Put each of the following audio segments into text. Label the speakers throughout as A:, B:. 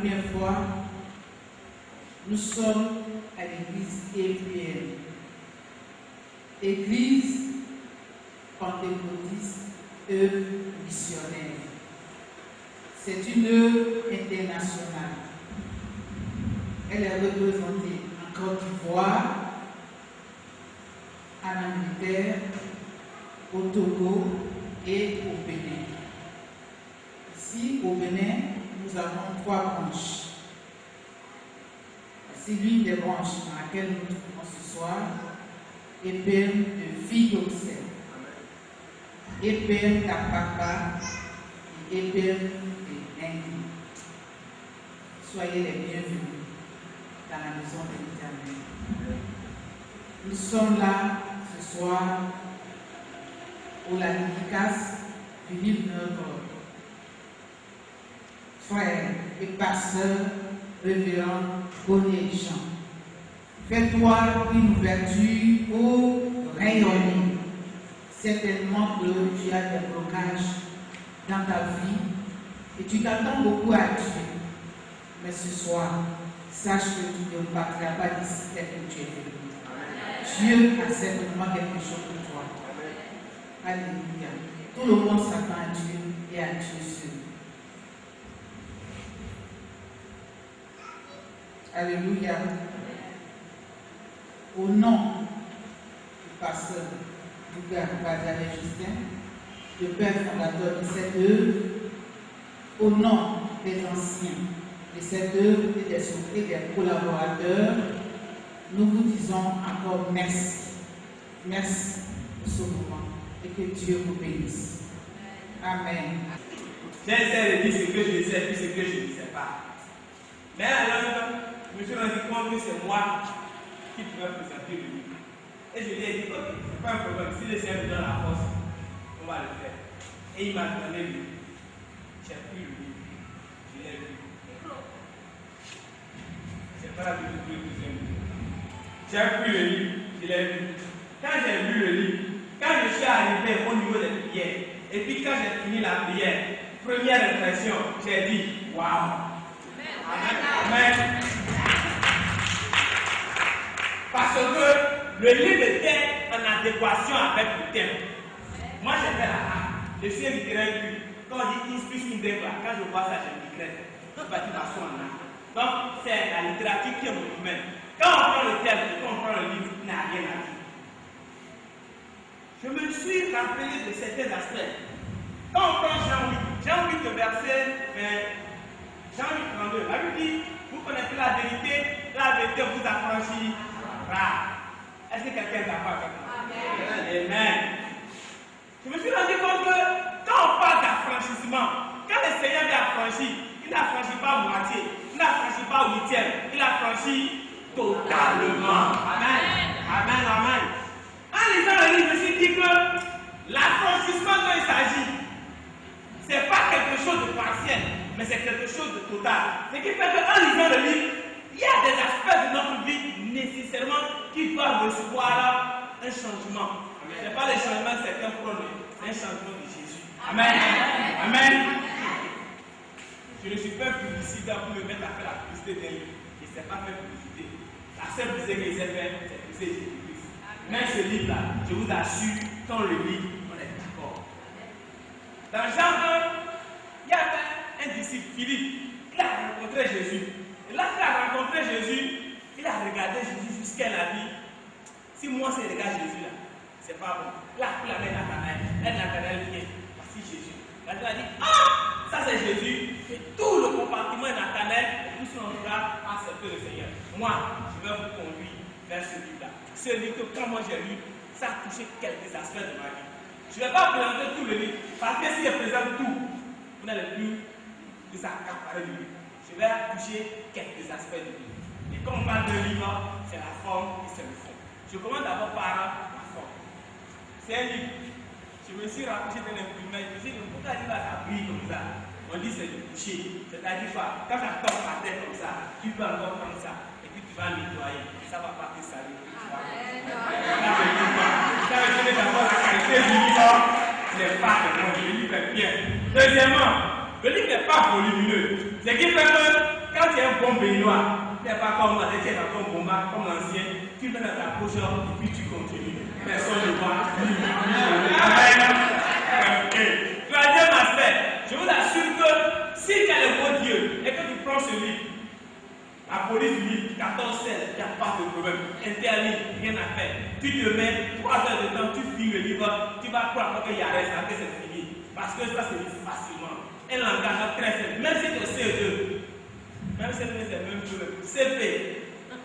A: première fois, nous sommes à l'église EPM, Église pentecôtiste œuvre missionnaire. C'est une œuvre internationale. Elle est représentée en Côte d'Ivoire, en Angleterre, au Togo et au Bénin. Ici, au Bénin, nous avons 3 branches. C'est l'une des branches dans laquelle nous nous trouvons ce soir, EPM de Fidoxel, EPM d'Apapa et EPM de Indi. Soyez les bienvenus dans la maison de l'Éternel. Nous sommes là ce soir pour la dédicace du livre de notre frère et pasteur révérend Bonnet Jean. Fais-toi une ouverture pour rayonner. Certainement que tu as des blocages dans ta vie et tu t'attends beaucoup à Dieu. Mais ce soir, sache que tu ne partiras pas d'ici tel que tu es venu. Dieu a certainement quelque chose pour toi. Alléluia. Tout le monde s'attend à Dieu et à Dieu seul. Alléluia. Au nom du pasteur Bouga Bazalé Justin, le père fondateur de cette œuvre, au nom des anciens de cette œuvre et des collaborateurs, nous vous disons encore merci. Merci pour ce moment et que Dieu vous bénisse. Amen.
B: J'essaie de dire ce que je sais puis ce que je ne sais pas. Mais alors, je me suis rendu compte que c'est moi qui pourrais présenter le livre. Et je lui ai dit, ok, c'est pas un problème. Si le Seigneur me donne la force, on va le faire. Et il m'a donné le livre. J'ai pris le livre. Je l'ai lu. C'est pas la Bible que je vous ai lu. J'ai pris le livre, je l'ai lu. Quand j'ai lu le livre, quand je suis arrivé au niveau des prières, et puis quand j'ai fini la prière, première impression, j'ai dit, waouh! Amen. Amen. Parce que le livre était en adéquation avec le thème. Moi j'étais là, je suis un grec. Quand on dit plus une débat, quand je vois ça, je me grec. Je bâtis ma soin là. Donc c'est la littérature qui est mon domaine. Quand on prend le thème et quand on prend le livre, il n'y a rien à dire. Je me suis rappelé de certains aspects. Quand on prend Jean 8, verset Jean 8, 32, la Bible dit, vous connaissez la vérité vous affranchira. Est-ce que quelqu'un est d'accord avec moi? Amen. Amen. Je me suis rendu compte que quand on parle d'affranchissement, quand le Seigneur vient affranchir, il n'affranchit pas à moitié, il n'affranchit pas au 8e, il affranchit totalement. Amen. Amen. Amen. En lisant le livre, je me suis dit que l'affranchissement dont il s'agit, ce n'est pas quelque chose de partiel, mais c'est quelque chose de total. Ce qui fait qu'en lisant le livre, il y a des aspects de notre vie nécessairement qui doivent recevoir un changement. Ce n'est pas le changement de certains problèmes, c'est un changement de Jésus. Amen. Amen. Je ne suis pas publicitaire pour me mettre à faire la publicité d'un livre. Je ne sais pas faire publicité. La seule publicité que je sais faire, c'est publicité Jésus-Christ. Mais ce livre-là, je vous assure, quand on le lit, on est d'accord. Dans Jean 1, il y avait un disciple, Philippe, il a rencontré Jésus. Et là qu'il a rencontré Jésus, il a regardé Jésus jusqu'à la vie. Si moi, c'est regarde Jésus là, c'est pas bon. Là, il a mis Nathanaël. Là, Nathanaël vient. Voici Jésus. Là, il a dit, ah, ça c'est Jésus. Et tout le compartiment est Nathanaël. Et tout son entourage a accepté le Seigneur. Moi, je vais vous conduire vers ce livre-là. Ce livre que quand moi j'ai lu, ça a touché quelques aspects de ma vie. Je ne vais pas présenter tout le livre. Parce que si je présente tout, vous n'allez plus de s'accaparer du livre. Je vais toucher quelques aspects du livre. Et quand on parle de livre, c'est la forme et c'est le fond. Je commence d'abord par la forme. C'est un livre. Je me suis rapproché d'un imprimeur. Je me suis dit, pourquoi il va ça brille comme ça? On dit c'est du toucher. C'est-à-dire quoi? Quand ça tombe par terre comme ça, tu peux encore prendre ça. Et puis tu vas nettoyer. Et ça va partir salir. Ça veut dire d'abord la qualité du livre n'est pas de bon. Le livre est bien. Deuxièmement, le livre n'est pas volumineux. Ce qui fait que quand tu es un bon béninois, tu n'es pas comme moi, tu es dans ton combat, comme l'ancien, tu viens dans ta poche et puis tu continues. Personne ne voit. Troisième aspect, je vous assure que si tu as le bon Dieu et que tu prends ce livre, la police dit 14-16, il n'y a pas de problème. Interdit, rien à faire. Tu te mets 3 heures de temps, tu finis le livre, tu vas croire qu'il y a reste, que c'est fini. Parce que ça se lit facilement. Un langage très simple. Même si tu es CE2, même si c'est le même chose, CP,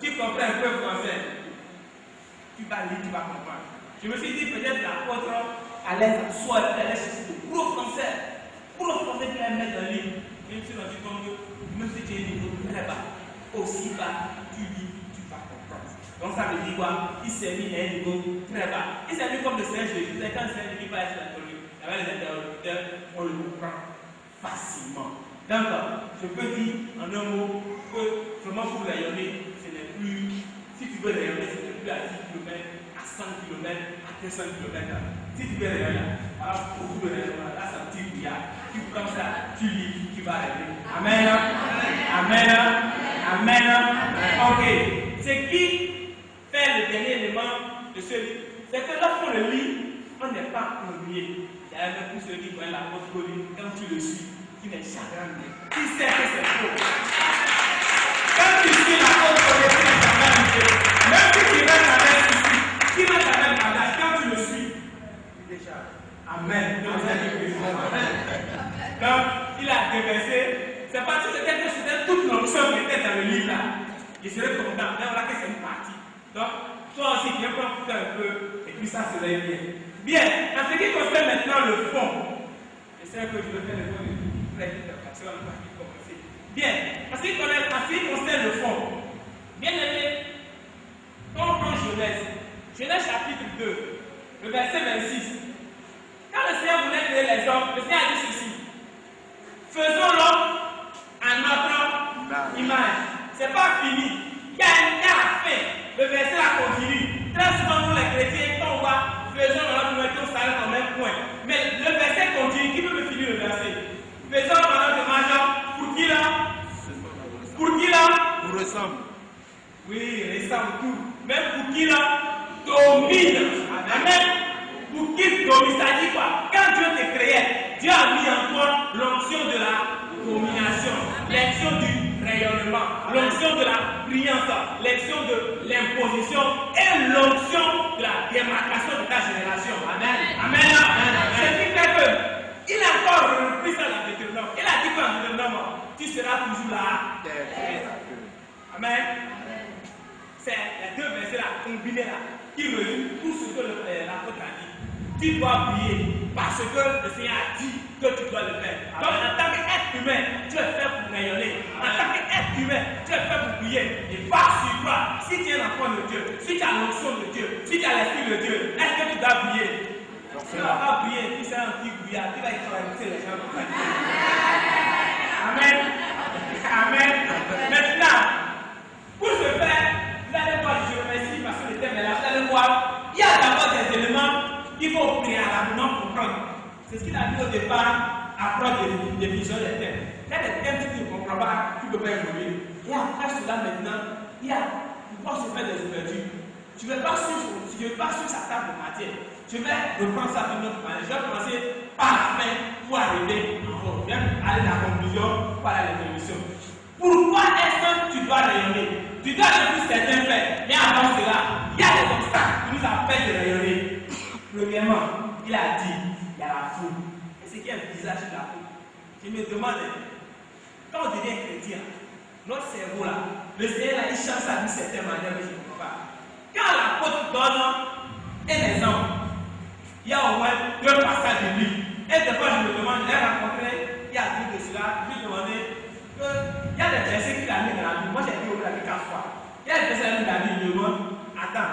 B: tu comprends un peu français, tu vas lire, tu vas comprendre. Je me suis dit peut-être l'apôtre à l'aise, soit elle allait chercher de gros français qui allait mettre dans le livre. Je me suis rendu compte que même si tu es niveau très bas, aussi bas, tu lis, tu vas comprendre. Donc ça veut dire quoi? Il s'est mis à un niveau très bas. Il s'est mis comme le Seigneur Jésus. Quand le Seigneur Jésus va être introduit, il y avait les interlocuteurs, on le comprend facilement. Donc, je peux dire en un mot que vraiment pour rayonner, ce n'est plus, si tu veux rayonner, ce n'est plus à 10 km, à 100 km, à 200 km. Si tu veux rayonner, alors beaucoup de rayonnement, là c'est un petit brouillard. Tu prends ça, tu lis, tu vas rayonner. Amen. Amen. Amen. Ok. Ce qui fait le dernier élément de ce livre, c'est que lorsqu'on le lit, on n'est pas ennuyé. Il y a même pour ceux qui voient la porte colique, quand tu le suis, tu n'es chagrin. Tu sais que c'est faux. Quand tu suis la porte colique, tu n'es chagrin. Même si tu restes avec ici, tu restes avec bagage, quand tu le suis, tu déjà. Amen. Donc, il a déversé. C'est pas tout, c'était toute l'onction qui était dans le livre là. Il serait content. Mais voilà que c'est une partie. Donc, toi aussi, viens prendre un peu, et puis ça serait bien. Bien, en ce qui concerne maintenant le fond, je sais que je vais faire le fond de très vite parce qu'on va commencer. Bien, en ce qui concerne le fond, bien aimé, quand on prend Genèse chapitre 2, le verset 26, quand le Seigneur voulait créer les hommes, le Seigneur a dit ceci: faisons l'homme à notre image. C'est pas fini. Il y a un temps à faire. Le verset là continue. Très souvent, nous les chrétiens, quand on voit faisons l'homme, nous on s'arrête au même point. Mais le verset continue. Qui peut me finir le verset? Faisons notre image. Pour qui là? Pour qui là?
C: Nous ressemble.
B: Oui, ressemble tout. Même pour qui là? Domine. Amen. Pour qui domine? Ça dit quoi? Quand Dieu te créait, Dieu a mis en toi l'onction de la domination, l'onction du rayonnement, l'onction de la brillance, l'onction de l'imposition et l'onction de la démarcation de ta génération. Amen. Amen. Ce qui fait que il a encore repris ça dans Deutéronome. Il a dit qu'en Deutéronome, tu seras toujours là. Amen. C'est les deux versets là, combinés là, qui résument tout ce que l'apôtre a dit. Tu dois prier parce que le Seigneur a dit que tu dois le faire. Donc, en tant qu'être humain, tu es fait pour rayonner. En tant qu'être humain, tu es fait pour prier. Et par sur toi, si tu es l'enfant de Dieu, si tu as l'onction de Dieu, si tu as l'esprit de Dieu, est-ce que tu dois prier? Tu ne vas pas prier, tu seras un petit brouillard, tu vas écraser les gens. Amen. Amen. Maintenant, pour ce faire, vous allez voir, je remercie parce que le thème est là, vous allez voir, il y a d'abord des éléments qu'il faut préalablement comprendre. C'est ce qu'il a dit au départ, approche des définitions des thèmes. Il y a des thèmes que tu ne comprends pas, tu ne peux pas évoluer. Et après cela, maintenant, il faut se faire des ouvertures. Tu ne veux pas suivre sa table de matière. Je vais reprendre ça d'une autre manière. Je vais commencer par la fin pour arriver en haut. Je vais aller à la conclusion pour aller à l'évolution. Pourquoi est-ce que tu dois rayonner? Tu dois rayonner certains faits. Mais avant cela, il y a des obstacles qui nous empêchent de rayonner. Premièrement, il a dit, il y a la foule. Et ce qui est le visage de la foule. Je me demande, quand on devient chrétien, notre cerveau là, le Seigneur là, il change sa vie de certaine manière, mais je ne comprends pas. Quand l'apôtre donne un exemple, il y a au moins 2 passages de lui. Et des fois, je me demande, j'ai rencontré, il y a plus de cela, je lui ai demandé, il y a des versets qu'il a mis dans la Bible. Moi, j'ai dit au moins 4 fois. Il y a des versets dans la Bible, je me demande, attends,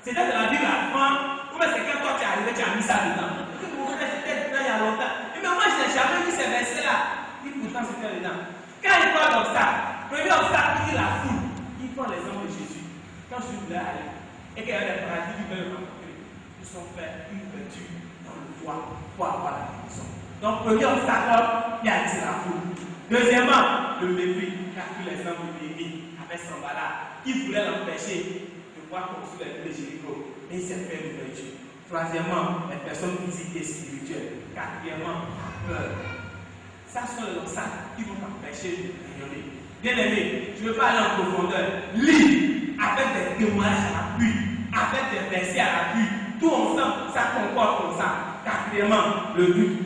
B: c'était dans la Bible avant. C'est quand toi tu es arrivé, tu as mis ça dedans. C'était dedans il y a longtemps. Mais moi, je n'ai jamais vu ces versets-là. Et pourtant, c'était dedans. Quand il parle d'obstacle, premier obstacle, il la foule. Il prend l'exemple de Jésus. Quand Jésus voulait aller, et qu'il y a des paradis qui veulent le rencontrer, ils sont fait une ouverture dans le toit pour avoir la guérison. Donc, premier obstacle, il y a dit la foule. Deuxièmement, le mépris, car tous les hommes de Lévi avaient Sanballat qui voulaient l'empêcher de voir construire les villes de Jéricho. Et il s'est fait l'ouverture. Troisièmement, les personnes physiques et spirituelles. Quatrièmement, la peur. Ça sont les obstacles qui vont t'empêcher de rayonner. Bien aimé, je ne veux pas aller en profondeur. Lis avec des témoignages à l'appui, avec des versets à l'appui. Tout ensemble, ça concorde comme ça. Quatrièmement, le doute.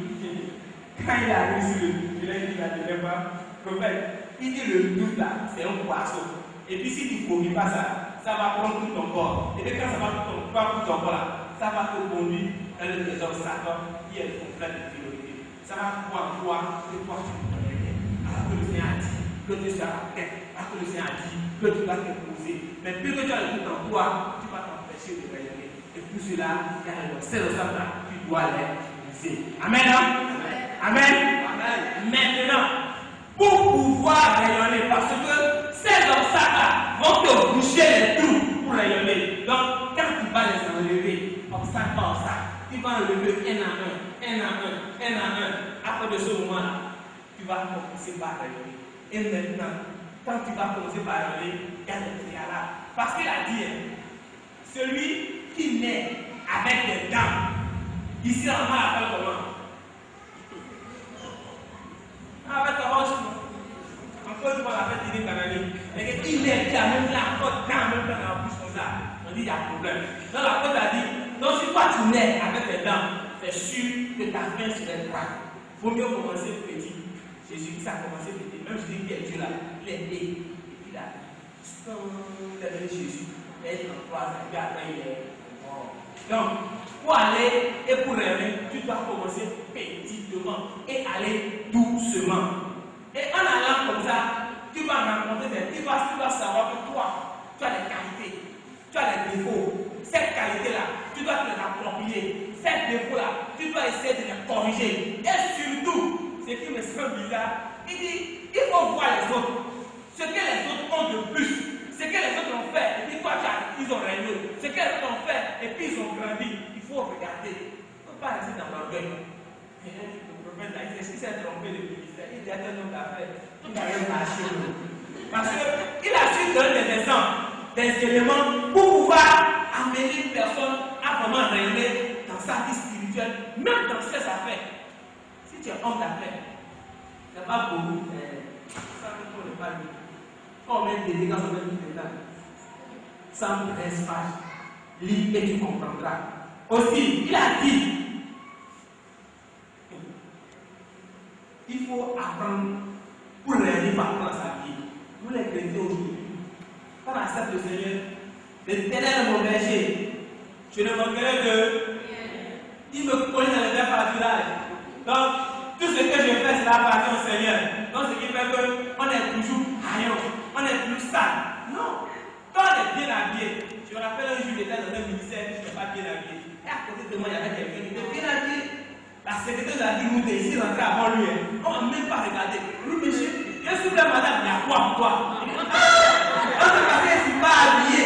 B: Quand il arrive sur le doute, il a dit la dernière fois, il dit le doute là, c'est un poisson. Et puis si tu ne vomis pas ça, ça va prendre tout ton corps. Et puis quand ça va prendre tout ton corps là, ça va te conduire dans le trésor Satan qui est complet de priorité. Ça va pouvoir voir que toi tu ne peux rien. Alors que le Seigneur a dit que tu seras la tête. Alors que le Seigneur a dit que tu vas t'imposer. Mais plus que tu as le doute en toi, tu vas t'empêcher de rayonner. Et pour cela, il y a le seul obstacle là, tu dois les briser. Amen. Amen. Amen. Maintenant, pour pouvoir rayonner, parce que ces obstacles vont te boucher les trous pour rayonner. Donc, quand tu vas les enlever, obstacle par obstacle, tu vas enlever un à un. Après de ce moment-là, tu vas commencer par rayonner. Et maintenant, quand tu vas commencer par rayonner, il y a des préalables. Parce qu'il a dit, celui qui naît avec des dents, ici en bas, appelle comment? Avec ta roche, encore tu vas la faire tirer bananique. Et qu'il est qui a même là, encore dans même dans la bouche comme ça. On dit il y a un problème. Donc la Côte a dit, donc si toi tu nais avec tes dents, c'est sûr que ta fin serait grave. Il faut mieux commencer petit. Jésus-Christ a commencé petit. Même si il est Dieu là, il est né. Et puis là, sans lever Jésus, il est en 3 ans, et puis après il est mort. Donc, pour aller et pour rêver, tu dois commencer petitement et aller doucement. Et en allant comme ça, tu vas rencontrer tu vas savoir que toi, tu as des qualités, tu as des défauts. Cette qualité-là, tu dois te les approprier. Ces défauts-là, tu dois essayer de les corriger. Et surtout, ce qui me semble bizarre, il dit, il faut voir les autres. Ce que les autres ont de plus, ce que les autres ont fait, et puis toi, ils ont régné. Ce que les autres ont fait, et puis ils ont grandi. Il faut regarder. Il ne faut pas rester dans l'orgueil. Le prophète là, il s'est trompé de ministère. Il a un homme d'affaires. Il n'a rien lâché. Parce qu'il a su donner des exemples, des éléments pour pouvoir amener une personne à vraiment rayonner dans sa vie spirituelle, même dans ses affaires. Si tu es homme d'affaires, il n'y a pas beaucoup. Ça ne peut pas lui. Quand on met des dégâts, on met des dégâts. 113 pages. Lis et tu comprendras. Aussi, il a dit, il faut apprendre pour rayonner par rapport à sa vie. Nous les chrétiens aujourd'hui, quand on accepte le Seigneur, l'Éternel est mon berger. Je ne manquerai de. Il me connaît dans les verts pâturages. Donc, tout ce que je fais, c'est la partie au Seigneur. Donc, ce qui fait qu'on est toujours haillons, on est plus sale. Non. Quand on est bien habillé, je me rappelle un jour, j'étais dans un ministère, je n'étais pas bien habillé. Et à côté de moi, il y avait quelqu'un qui était bien habillé. La secrétaire de la vie nous ici rentrée avant lui. On ne m'a même pas regardé. Lui, monsieur, je suis là, madame, il y a quoi pour toi? On ne suis pas habillé.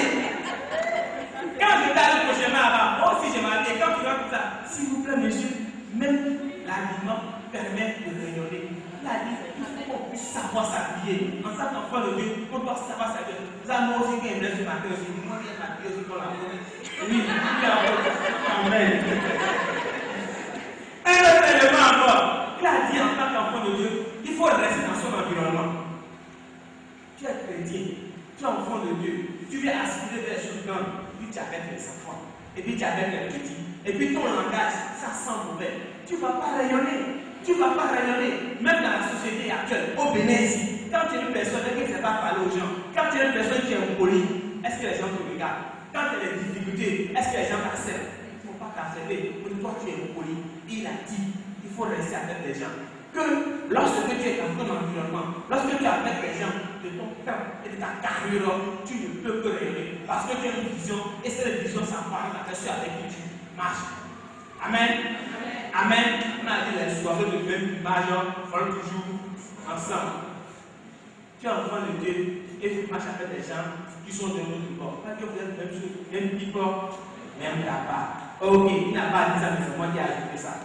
B: Quand je vais aller prochainement là-bas, moi aussi je m'habille. Quand tu vois tout ça, s'il vous plaît, monsieur, même l'habillement permet de rayonner. Il a dit, il faut qu'on puisse savoir s'habiller. En tant qu'enfant de Dieu, on doit savoir s'habiller. Vous avez moi aussi qui est ce matin aussi. Moi qui ai m'habillé aussi pour la journée. Oui, amen. Un autre élément encore. Il a dit en tant qu'enfant de Dieu, il faut rester dans son environnement. Tu es chrétien, tu es enfant de Dieu, tu viens aspirer vers les choses grandes. Puis tu es avec les enfants, et puis tu es avec les petits, et puis ton langage, ça sent mauvais. Tu ne vas pas rayonner. Tu ne vas pas rayonner. Même dans la société actuelle, au Bénin ici, quand tu es une personne qui ne sait pas parler aux gens, quand tu es une personne qui est impolie, est-ce que les gens te regardent? Quand tu as des difficultés, est-ce que les gens t'acceptent? Il ne faut pas t'accepter. Pour toi, tu es impoli. Il a dit, il faut rester avec les gens. Que lorsque tu es dans ton environnement, lorsque tu es avec les gens de ton temps et de ta carrière, tu ne peux que rayonner. Parce que tu as une vision, et cette vision s'empare de la personne avec qui tu marches. Amen. Amen. On a dit les soirées de même major, il faut toujours ensemble. Tu es enfant de Dieu et tu marches avec des gens qui sont de notre corps. Pas que vous êtes même chose, même people, même là-bas. Ok, il n'a pas dit ça, mais c'est moi qui ai ajouté ça.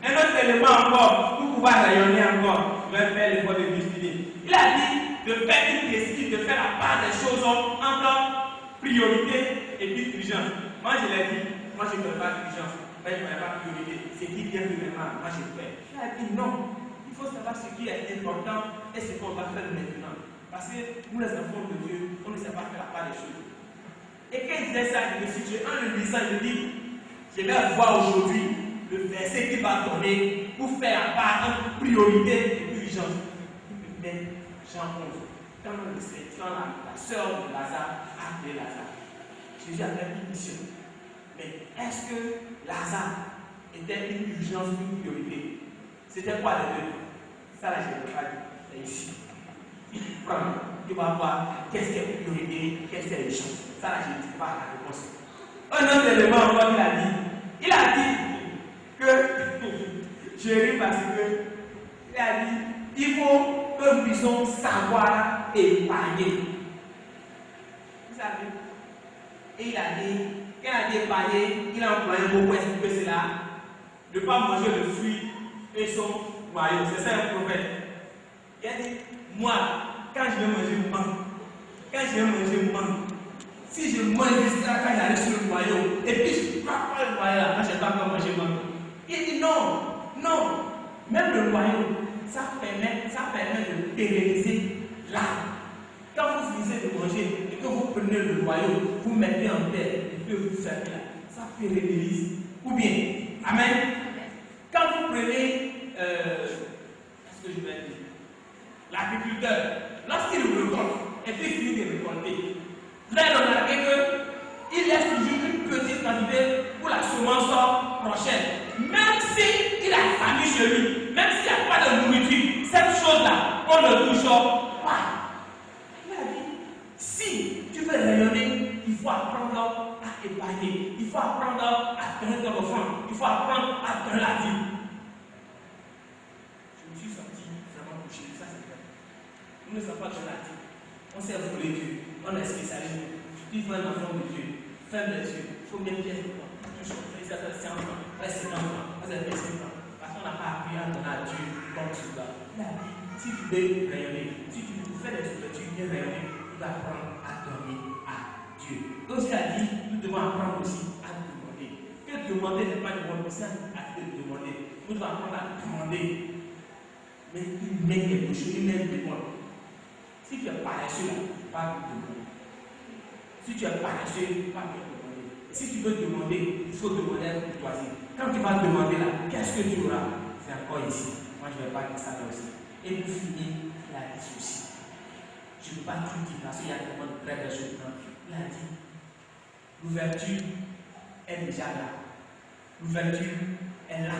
B: Un autre élément encore, pour pouvoir rayonner encore, vais faire l'effort de multiplier. Il a dit de faire une décision, de faire la part des choses entre priorité et puis urgence. Moi, je l'ai dit, moi, je ne fais pas d'urgence, mais je ne fais pas priorité. Ce qui vient premièrement, moi, je le fais. Il a dit non, il faut savoir ce qui est important et ce qu'on va faire maintenant. Parce que nous, les enfants de Dieu, on ne sait pas faire la part des choses. Et quand il disait ça, je me suis dit, en le lisant, je dis, je vais voir aujourd'hui le verset qu'il va donner pour faire la part entre priorité et urgence. Mais Jean 11, quand la sœur de Lazare a appelé Lazare, Jésus avait une mission. Mais est-ce que Lazare était une urgence, une priorité? C'était quoi les deux? Ça, là, je ne peux pas dire. C'est ici. Il prend, il va voir qu'est-ce qui est priorité, qu'est-ce qui est urgence. Ça, là, je ne dis pas la réponse. Un autre élément encore, il a dit que je ris parce que il a dit il faut que nous puissions savoir épargner. Vous savez? Et il a dit, quand il a dit épargner, il a employé un mot pour expliquer cela. Ne pas manger le fruit et son royaume. C'est ça un prophète. Il a dit, moi, quand je vais manger mangue, si je mange jusqu'à quand j'arrive sur le royaume, et puis je ne crois pas le royaume, quand je ne sais pas comment manger mangue. Il dit non, même le royaume, ça permet de pérenniser l'âme. Quand vous finissez de manger et que vous prenez le royaume, vous mettez en terre et puis vous fermez là, ça pérennise. Ou bien, amen. Quand vous prenez, qu'est-ce que je vais dire? L'agriculteur, lorsqu'il récolte et puis il finit de récolter, vous allez remarquer qu'il laisse toujours une petite quantité pour la semence prochaine. Même s'il a famille chez lui, même s'il n'y a pas de nourriture, cette chose-là, on ne touche pas. Il a dit, si tu veux rayonner, il faut apprendre à épargner, il faut apprendre à donner ton offrande, il faut apprendre à donner la vie. Je me suis senti vraiment touché, ça c'est vrai. Nous ne sommes pas dans la vie. On sait voler Dieu, on est spécialisé. Il faut un enfant de Dieu, ferme les yeux, il faut mettre pièce de temps. Toujours, ça fait 5 ans, 50 ans, ça fait 5 ans. Parce qu'on n'a pas appris à donner à Dieu comme tu dois. Il a dit, si tu veux rayonner, si tu veux faire des trucs, tu viens rayonner, tu dois apprendre à donner à Dieu. Donc il a dit, nous devons apprendre aussi à demander. Que demander n'est pas une bonne personne, à de demander. Nous devons apprendre à demander. Mais il met quelque chose, il met une demande. Si tu es paresseux, pas te demander. Si tu es paresseux, pas te demander. Et si tu veux demander, il faut demander à courtoisie. Quand tu vas demander là, qu'est-ce que tu auras? C'est encore ici. Moi, je ne vais pas dire ça là aussi. Et pour finir, il a dit ceci. Je ne peux pas tout dire parce qu'il y a tellement de très belles choses. Il a dit, l'ouverture est déjà là. L'ouverture est là.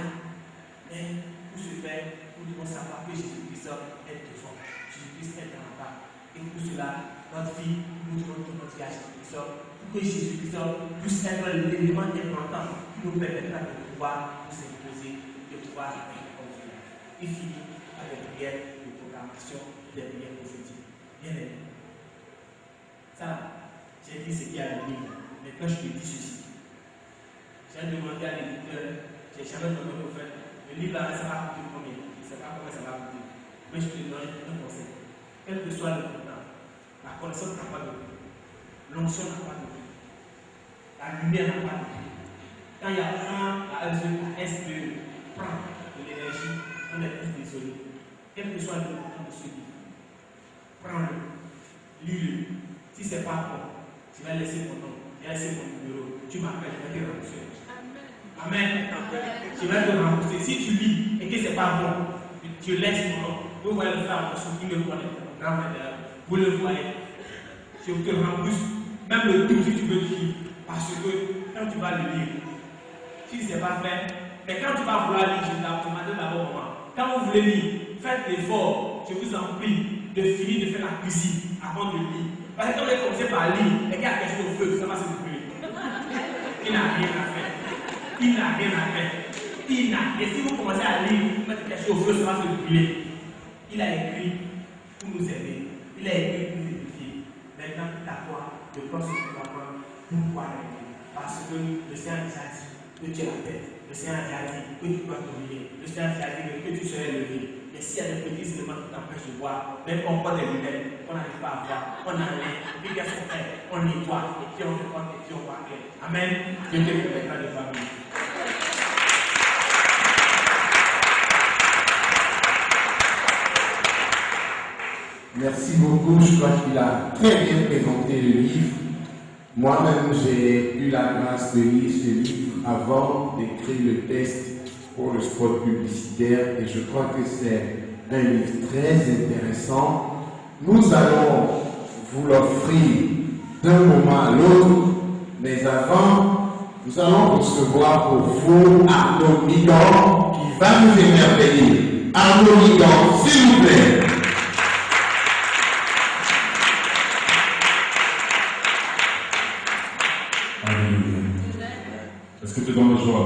B: Mais pour ce faire, nous devons savoir que Jésus-Christ est devant. Jésus-Christ est dans la part. Et pour cela, notre vie, nous devons tout notre vie à Jésus-Christ. Pour que Jésus-Christ puisse être l'élément important qui nous permettra de pouvoir nous imposer, de pouvoir vivre comme Dieu. Il finit par des prières de programmation et des prières prophétiques. Bien aimé. Ça, j'ai dit ce qu'il y a dans le livre. Mais quand je te dis ceci, j'ai demandé à l'éditeur, j'ai jamais demandé au fait, le livre là, ça va coûter combien? Je ne sais pas combien ça va coûter. Mais je te donne un conseil. Quel que soit le montant, la connaissance n'a pas de prix. L'onction n'a pas de prix. La lumière n'a pas de prix. Quand il y a la SPE, prends de l'énergie, on est tous désolés. Quel que soit le montant de ce livre, prends-le, lis-le. Si ce n'est pas bon, tu vas laisser mon nom, tu vas laisser mon numéro, tu m'appelles, je vais te rembourser. Amen. Je vais te rembourser. Si tu lis et que ce n'est pas bon, tu laisses mon nom. Vous voyez le frère, qui me connaît, grand frère, vous le voyez. Je te rembourse, même le tout si tu veux lire. Parce que quand tu vas le lire, si ce n'est pas fait, mais quand tu vas vouloir lire, je te demande d'abord comment. Quand vous voulez lire, faites l'effort, je vous en prie, de finir de faire la cuisine avant de lire. Parce que quand vous allez commencer par lire, et qu'il y a quelque chose au feu, ça va se brûler. Il n'a rien à faire. Il n'a rien à faire. Il n'a. Et si vous commencez à lire, vous mettez quelque chose au feu, ça va se brûler. Il a écrit pour nous aider. Il a écrit pour nous édifier. Maintenant, à toi, de prendre ce que tu vas prendre pour pouvoir aider. Parce que le Seigneur nous a dit que tu es la tête. Le Seigneur nous a dit que tu dois dominer. Le Seigneur nous a dit que tu serais levé. Mais s'il y a des petits éléments qui t'empêchent de voir, même on prend des lunettes, on n'arrive pas à voir, on enlève, et puis qu'est-ce qu'on fait? On nettoie, et puis on reprend, et puis on voit clair. Amen. Dieu te permettra de famille.
C: Merci beaucoup, je crois qu'il a très bien présenté le livre. Moi-même, j'ai eu la grâce de lire ce livre avant d'écrire le texte pour le spot publicitaire et je crois que c'est un livre très intéressant. Nous allons vous l'offrir d'un moment à l'autre, mais avant, nous allons recevoir pour vous Arnaud Migan qui va nous émerveiller. Arnaud Migan, s'il vous plaît.
D: Est-ce que tu es dans la joie?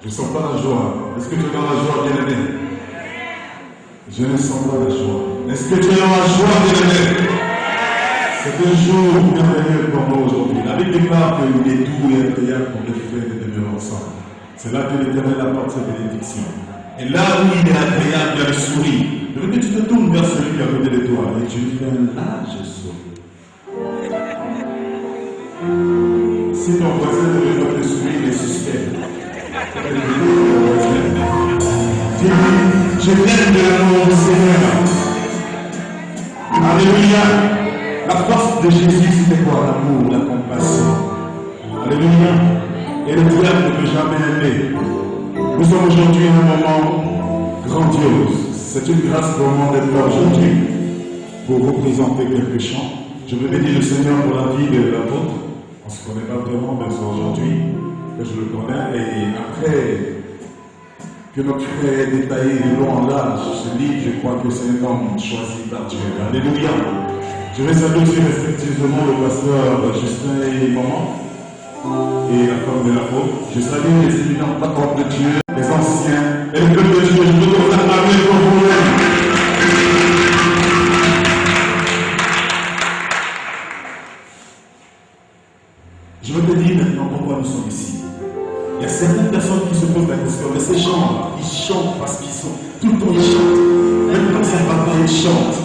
D: Je ne sens pas la joie. Est-ce que tu es dans la joie, bien-aimé? Je ne sens pas la joie. Est-ce que tu es dans la joie, bien-aimé? C'est un jour merveilleux pour nous aujourd'hui. La Bible déclare qu'il est doux et agréable pour les frères et demeurer ensemble. C'est là que l'Éternel apporte sa bénédiction. Et là où il est agréable, il y a le sourire. Je veux que tu te tournes vers celui qui est à côté de toi et tu lui dis là, je souris. Si ton voisin te regarde le sourire, il est suspect. Je t'aime de l'amour du Seigneur. Alléluia. La force de Jésus, c'était quoi? L'amour, la compassion. Alléluia. Et le diable ne peut jamais aimer. Nous sommes aujourd'hui à un moment grandiose. C'est une grâce vraiment d'être là aujourd'hui pour vous présenter quelques chants. Je veux bénir le Seigneur pour la vie de l'apôtre. On ne se connaît pas vraiment, mais c'est aujourd'hui que je le connais. Et après que notre frère ait détaillé de long en large ce livre, je crois que c'est un homme choisi par Dieu. Alléluia. Je vais saluer aussi respectivement le pasteur Justin et Maman et la femme de l'apôtre. Je salue les éminents patrons de Dieu, les anciens et le peuple de Dieu. Je peux vous acclamer pour vous-même. Je vais te dire maintenant pourquoi nous sommes ici. Il y a certaines personnes qui se posent la question, mais ces gens, ils chantent parce qu'ils sont, tout le temps ils chantent. Même quand ça va pas, ils chantent.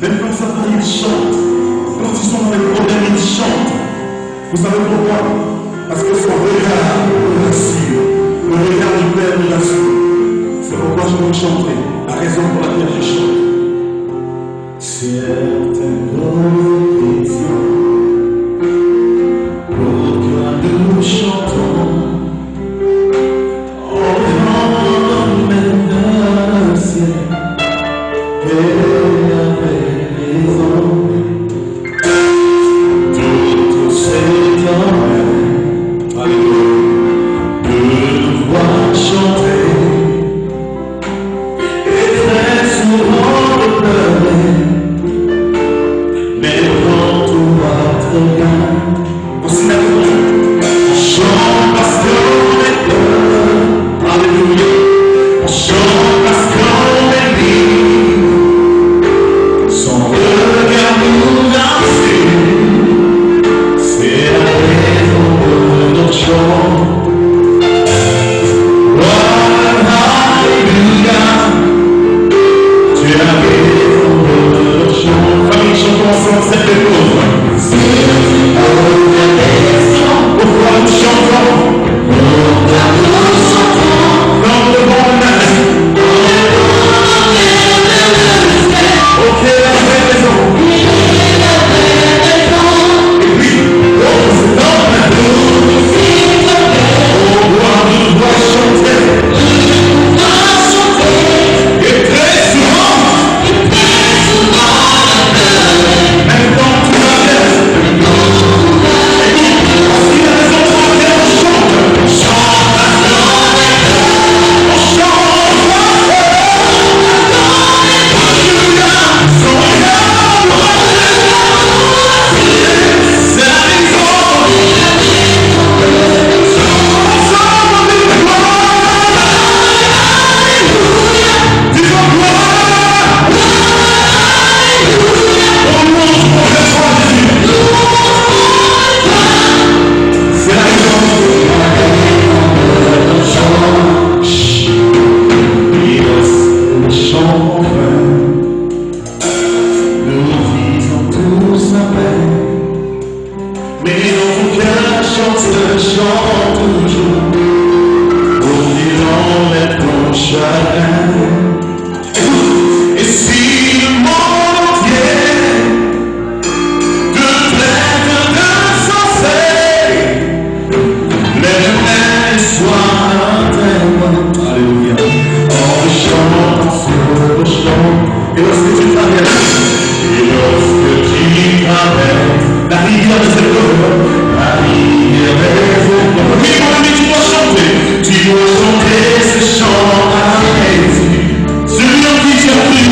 D: Même quand ça va, ils chantent. Quand ils sont dans les problèmes, ils chantent. Vous savez pourquoi? Parce que son regard nous rassure. Le regard du Père nous rassure. C'est pourquoi je veux chanter. La raison pour laquelle je chante. Certaines compétitions. Nous chantons en l'homme dans le ciel et avec les hommes tout s'étend. Alléluia. De nous voir chanter et très souvent de pleurer, mais Et si le monde entier te traite d'insensé, l'Éternel soit témoin. Alléluia. En le chant, sur le chant, et lorsque tu traverses, la rivière de cette eau, la rivière des eaux. Oui, mon ami, tu dois chanter ce chant à Jésus. Celui en qui tu as cru.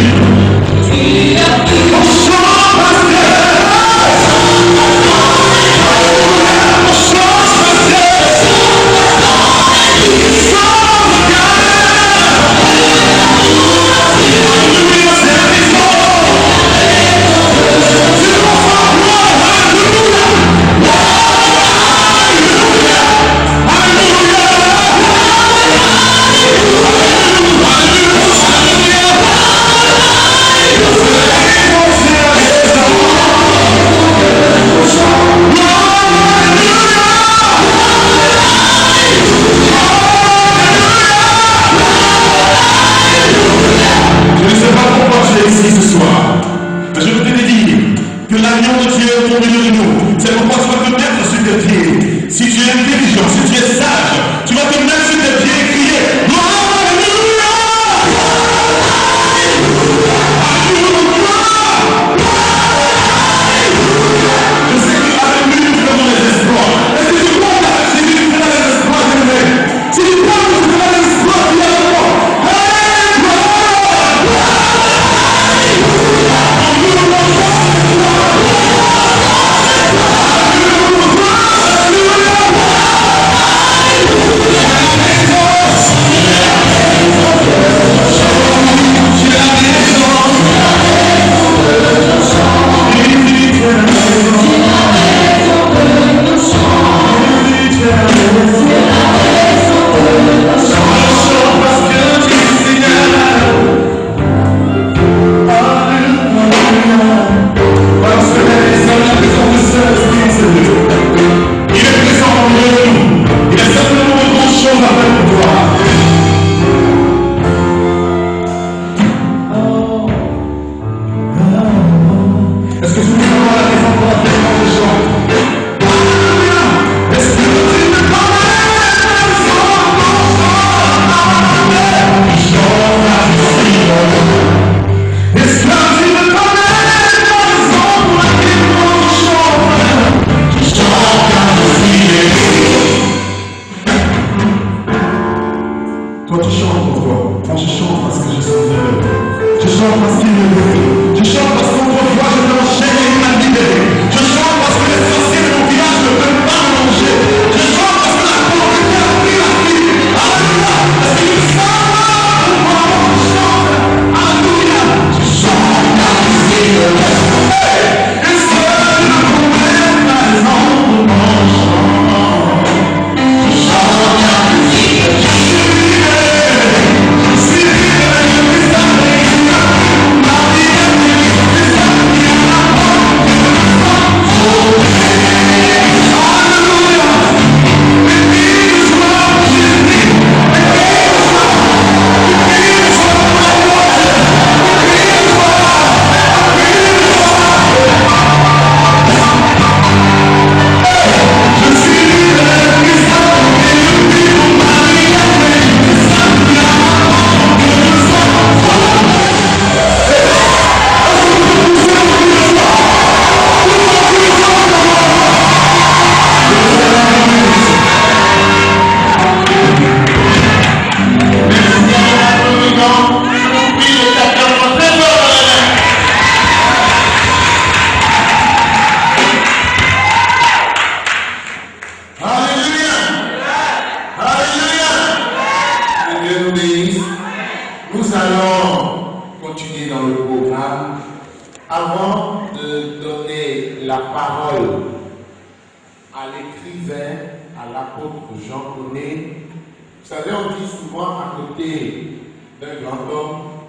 D: On chante parce que. On chante parce que. Ici ce soir, mais je veux te dire que l'avion de Dieu est au milieu de nous. C'est pourquoi tu vas te mettre sur tes pieds. Si tu es intelligent, si tu es sage, tu vas te mettre sur tes pieds et crier Alléluia! Je sais que Alléluia nous faisons les espoirs. Et si tu crois là, si tu fais les espoirs, si tu crois que tu fais les espoirs,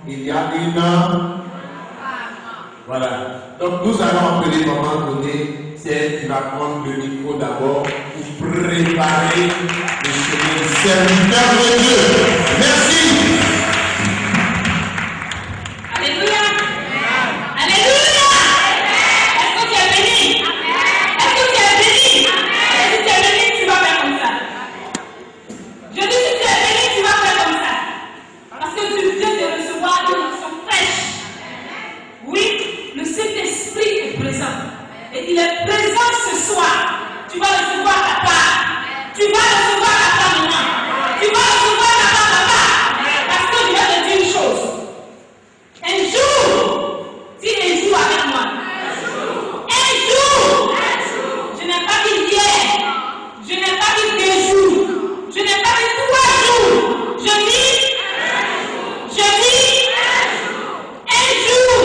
D: viens avec moi. Voilà. Donc nous allons appeler maman Donné, c'est elle qui va prendre le micro d'abord pour préparer le chemin du serviteur de Dieu. Merci.
E: Et il est présent ce soir. Tu vas recevoir ta part. Tu vas recevoir ta part, maman. Tu vas recevoir ta part, papa. Parce que je vais te dire une chose. Un jour, dis un jour avec moi. Un jour. Je n'ai pas dit hier. Je n'ai pas dit 2 jours. Je n'ai pas dit 3 jours. Je dis un jour.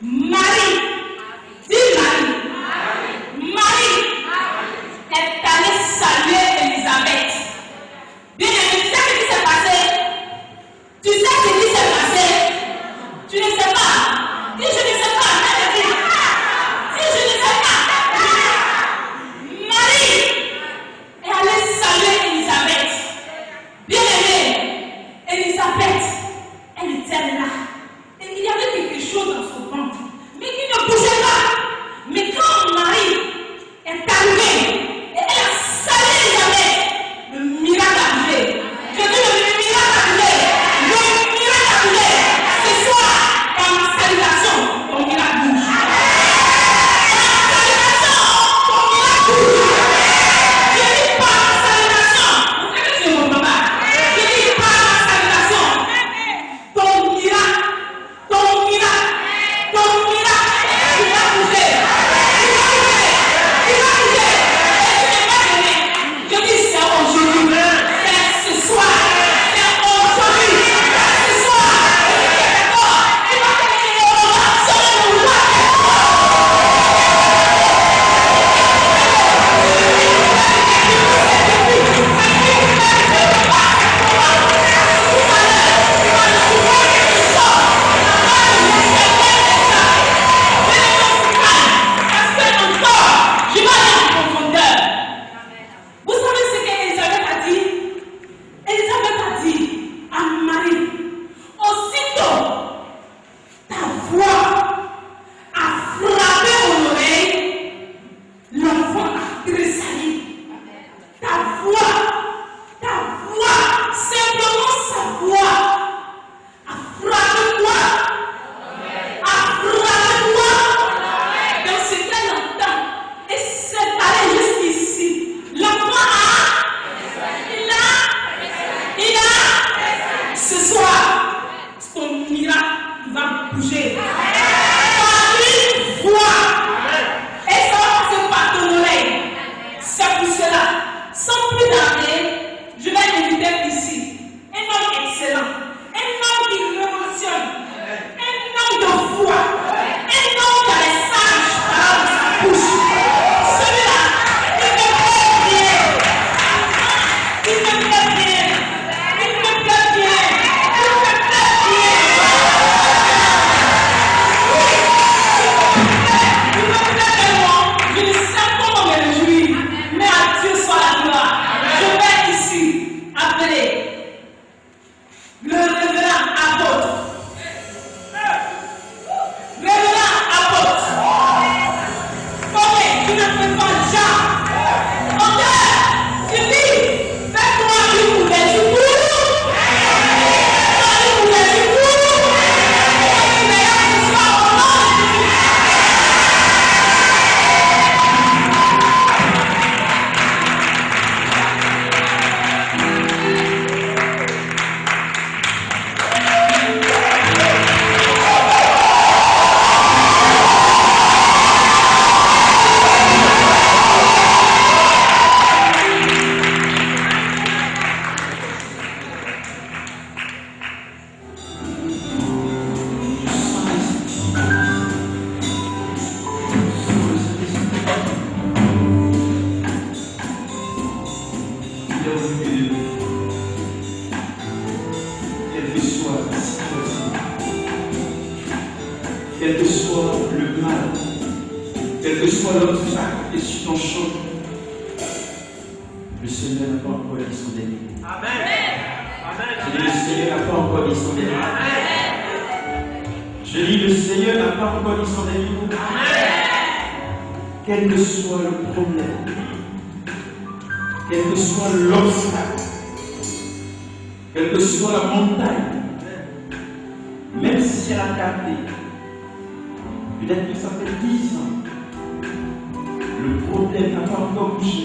E: Marie. Dis Marie. Marie est allée saluer Elisabeth. Bien aimé, tu sais ce qui s'est passé? Tu sais ce qui s'est passé? Tu ne sais pas. Dis je ne sais pas. Dis je ne sais pas. Marie est allée saluer Elisabeth. Bien aimé, Elisabeth, elle était là. Et il y avait quelque chose dans son ventre, mais qui ne bougeait pas. Mais quand Marie est arrivée et elle a salué Elisabeth, le miracle a arrivé. Je dis le miracle a arrivé. Le miracle a arrivé. Ce soir, dans ma salutation, ton miracle bouge. Dans ma salutation, ton miracle bouge. Je dis pas ma salutation. Vous savez que je ne comprends pas. Je dis pas ma salutation. Ton miracle, ton miracle, ton miracle, il va bouger. Il va bouger. Il va bouger. Et tu n'es pas donné. Je dis c'est aujourd'hui. C'est ce soir. C'est aujourd'hui. C'est ce soir. Et tu es d'accord. Tu vas te dire, on va sauver le roi. Je vais aller en profondeur. Vous savez ce qu'Elisabeth a dit? Elisabeth a dit à Marie, aussitôt ta voix a frappé mon oreille, l'enfant a tressailli. Ta voix, simplement sa voix a frappé quoi? A frappé quoi? Dans ce qu'elle entend. Et c'est allé jusqu'ici. L'enfant il a, ce soir, ton miracle va bouger. Par une voix. Et ça va passer par ton oreille. C'est pour cela, sans plus tarder, je vais inviter ici un homme excellent, un homme qui révolutionne, un homme de foi, un homme qui a les sages paroles de sa bouche. Celui-là, il me plaît bien. Il me plaît bien. Il me plaît bien. Il me plaît bien. Il me plaît tellement. Je ne sais comment me réjouir. Mais à Dieu soit la gloire. Je vais ici appeler le révérend apôtre. Révérend apôtre. Ok, tu ne fais pas Jean. Ok, tu dis, fais-moi une ouverture pour nous. Fais-moi une ouverture pour nous. Et mais là, ce soir, au nom de Jésus.
F: Quelle que soit la situation, quel que soit le mal, quel que soit l'obstacle et sur ton chemin, le Seigneur n'a pas encore dit son dernier. Je dis, le Seigneur n'a pas encore dit son dernier. Je dis, le Seigneur n'a pas encore dit son dernier. Quel que soit le problème, quel que soit l'obstacle, quelle que soit la montagne, même si elle a tardé, peut-être que ça fait 10 ans, Le problème n'a pas encore bougé.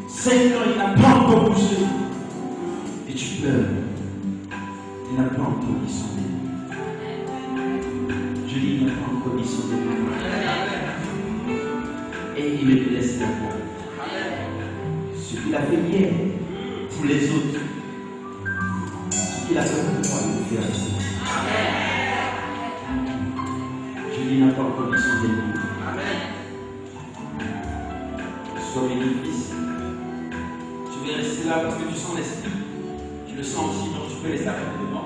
F: 5 ans, il n'a pas encore bougé. Et tu pleures. Il n'a pas encore dit son début. Je dis, il n'a pas encore dit son début. Et il me laisse la porte. Ce qu'il a fait hier pour les autres, ce qu'il a fait pour moi, il le fait aussi. Je dis, il n'a pas encore dit son début. Sois béni, fils. Tu vais rester là parce que tu sens l'esprit. Tu le sens aussi, donc tu peux laisser à côté de moi.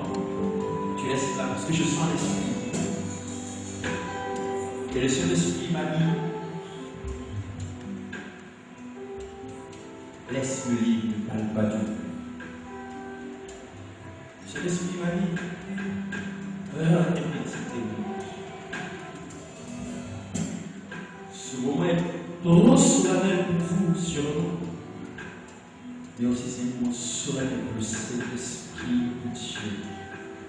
F: Tu restes là parce que je sens l'esprit. Et le Saint-Esprit m'a dit, laisse le livre, ne parle pas du tout. Le Saint-Esprit m'a dit, ce moment est trop solennel pour vous, sûrement. Mais aussi c'est un moment solennel pour le Saint-Esprit de Dieu.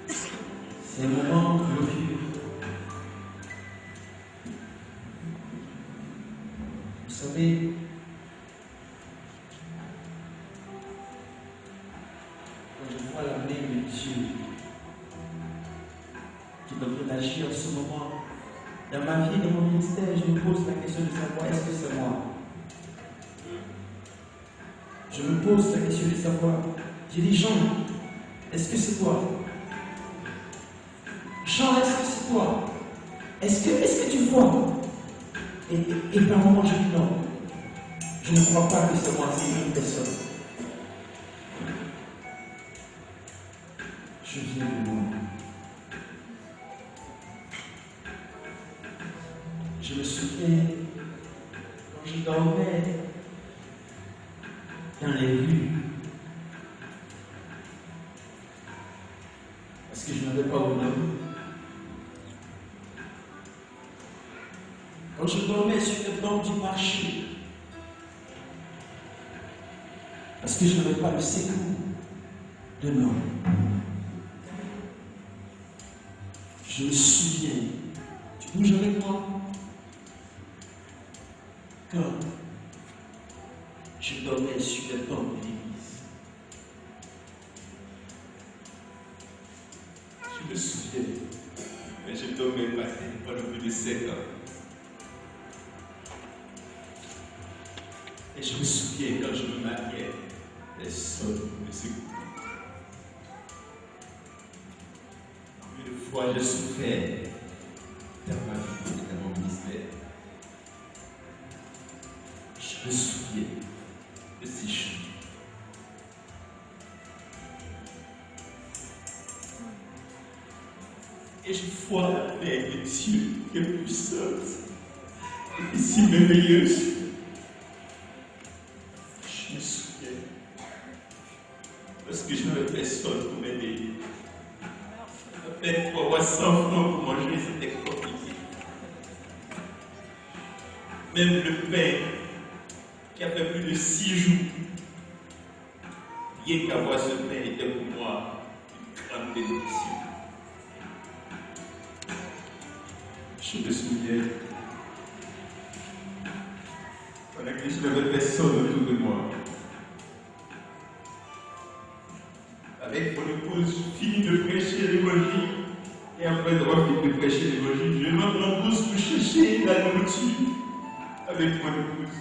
F: C'est un moment glorieux. Vous savez, quand je vois la main de Dieu qui est en train d'agir en ce moment, dans ma vie, dans mon ministère, je me pose la question de savoir, est-ce que c'est moi? Je me pose la question de savoir, j'ai dit, Jean, est-ce que c'est toi? Jean, est-ce que c'est toi? Est-ce que tu vois? Et par moment, je dis non. Je ne crois pas que c'est moi, c'est une personne. Je viens de moi. Je me souviens quand je dormais dans les rues, parce que je n'avais pas de nom. Quand je dormais sur le banc du marché, parce que je n'avais pas le secours de nom. Je me souviens, tu bouges avec moi, quand je dormais sur le banc de l'église. Je me souviens, mais je dormais pendant plus de 7 ans. Et je me souviens quand je me mariais, personne ne me secouait. Une fois, je souffrais dans ma vie, dans mon ministère. Je me souviens de ces choses. Et je vois la paix de Dieu qui est puissante et si merveilleuse. Je me souviens, parce que je n'avais personne pour m'aider. Peut-être pour avoir 100 francs pour manger, c'était compliqué. Même le Père, qui a fait plus de 6 jours, rien qu'avoir ce pain était pour moi une grande bénédiction. Je me souviens, pendant que je n'avais personne autour de moi, avec mon épouse, je finis de prêcher l'évangile, et après avoir fini de prêcher l'évangile, je monte en brousse pour chercher la nourriture avec mon épouse.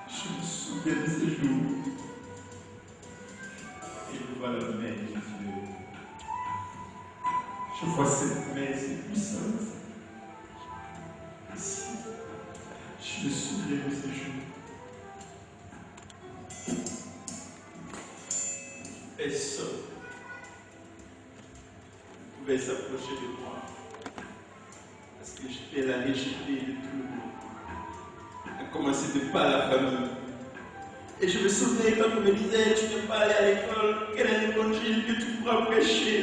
F: Je me souviens de ces jours, et je vois la main de Dieu. Je vois cette main si puissante. Ici, je me souviens de ces jours. Personne ne pouvait s'approcher de moi parce que j'étais la rejetée de tout le monde, à commencer de par la famille. Et je me souviens quand on me disait, tu peux pas aller à l'école, quel est l'évangile que tu pourras prêcher?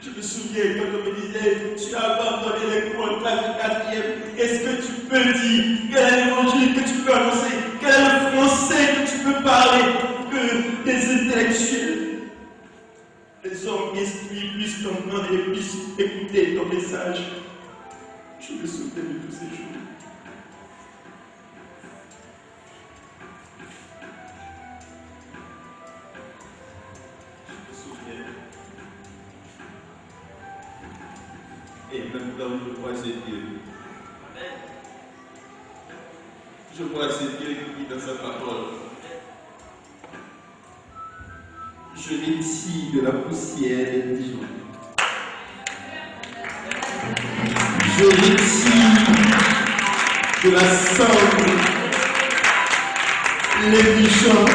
F: Je me souviens quand on me disait, tu as abandonné les cours en classe de 4e, est-ce que tu peux dire quel est l'évangile que tu peux annoncer? Quel est le français que tu peux parler? Que des intellectuels, les hommes instruits puissent comprendre et puissent écouter ton message. Je me souviens de tous ces jours. Je me souviens. Et maintenant, je vois ce Dieu. Je vois ce Dieu qui dit dans sa parole. Je les tire de la poussière des gens. Je les tire de la cendre, les pigeons,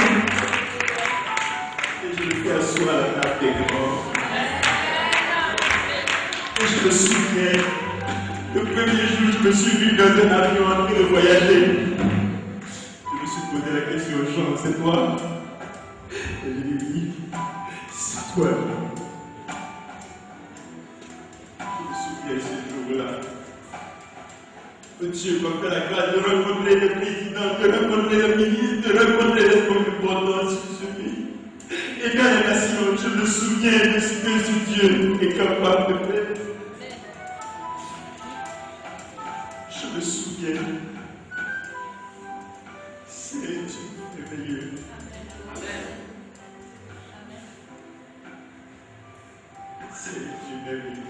F: et je le fais asseoir à la table des grands. Et je me souviens, le premier jour, je me suis vu dans un avion en train de voyager. Je me suis posé la question aux gens, c'est toi? Et je lui ai dit, c'est toi. Je me souviens ce jour-là. Dieu m'a fait la grâce de rencontrer le président, de rencontrer le ministre, de rencontrer les hommes importants sur ce pays. Et dans les nations, je me souviens de ce que ce Dieu est capable de faire. Je me souviens. C'est Dieu merveilleux. C'est Dieu merveilleux.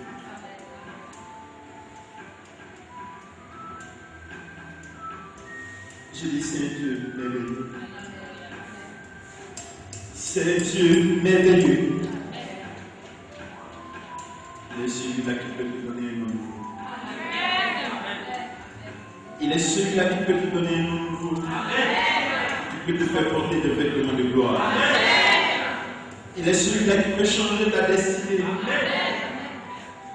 F: Je dis c'est Dieu merveilleux. C'est Dieu merveilleux. Il est celui-là qui peut te donner un nom nouveau. Il est celui-là qui peut te donner un nom nouveau. Qui peut te faire porter des vêtements de gloire. Il est celui-là qui peut changer ta destinée.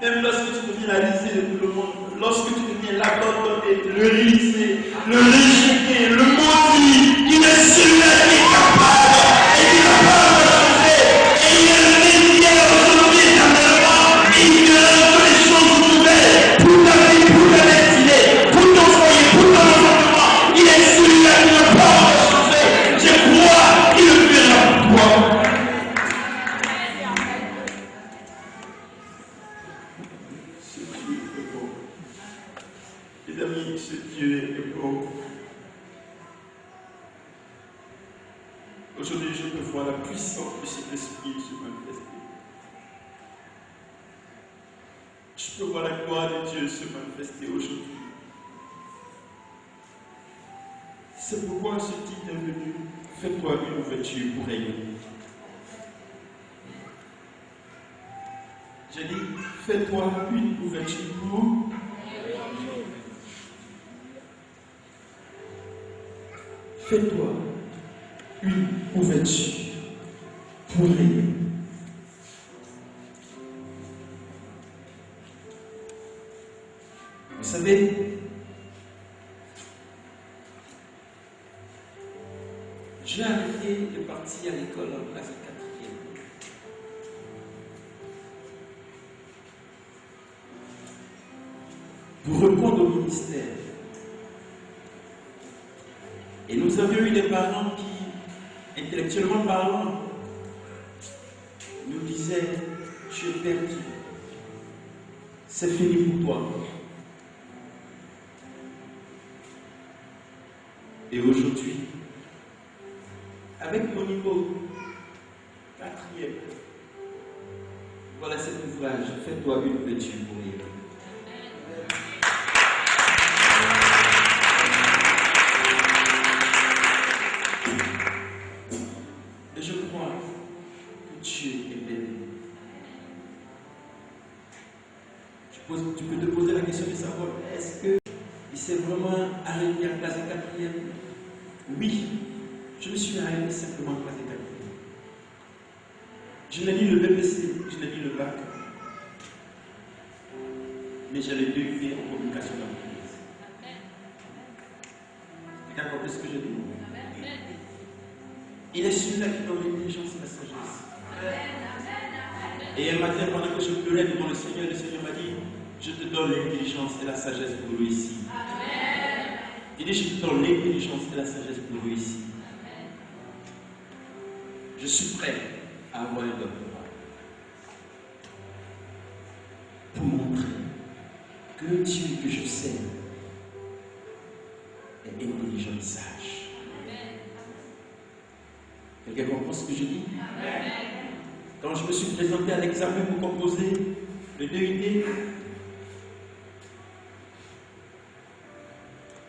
F: Même lorsque tu deviens la risée de tout le monde, lorsque tu deviens l'abandonné, le risé, le rejeté, le maudit, il est celui-là qui est capable et qui est capable de changer. Et il est le même hier, aujourd'hui, éternellement. Et il te donne toutes les choses nouvelles pour ta vie, pour ta destinée, pour ton foyer, pour ton environnement. Il est celui-là qui ne peut pas changer. Je crois qu'il le fera pour toi. Les amis, ce Dieu est beau. Aujourd'hui, je peux voir la puissance de cet esprit se manifester. Je peux voir la gloire de Dieu se manifester aujourd'hui. C'est pourquoi ce titre est venu. Fais-toi une ouverture pour rayonner. J'ai dit, fais-toi une ouverture pour fais-toi une ouverture pour rayonner. Vous savez, j'ai arrêté de partir à l'école en classe 4e. Pour répondre au ministère. Et nous avions eu des parents qui, intellectuellement parlant, nous disaient, tu es perdu. C'est fini pour toi. Et aujourd'hui, avec mon niveau 4e, voilà cet ouvrage, fais-toi une ouverture pour rire. Et je crois que Dieu est béni. Tu peux te poser la question de savoir, est-ce qu'il s'est vraiment arrêté en classe 4e? Oui, je me suis arrêté simplement en classe 4e. Je n'ai ni le BPC, je n'ai ni le bac. Mais j'ai les 2 clés en communication d'entreprise. Tu as compris ce que je dis? Il est celui-là qui donne l'intelligence et la sagesse. Et un matin, pendant que je pleurais devant le Seigneur m'a dit, je te donne l'intelligence et la sagesse pour réussir. Il dit, je te donne l'intelligence et la sagesse pour réussir. Je suis prêt à avoir un doctorat pour montrer que le Dieu que je sers est intelligent et sage. Quelqu'un comprend ce que je dis? Quand je me suis présenté à l'examen pour composer le DUT,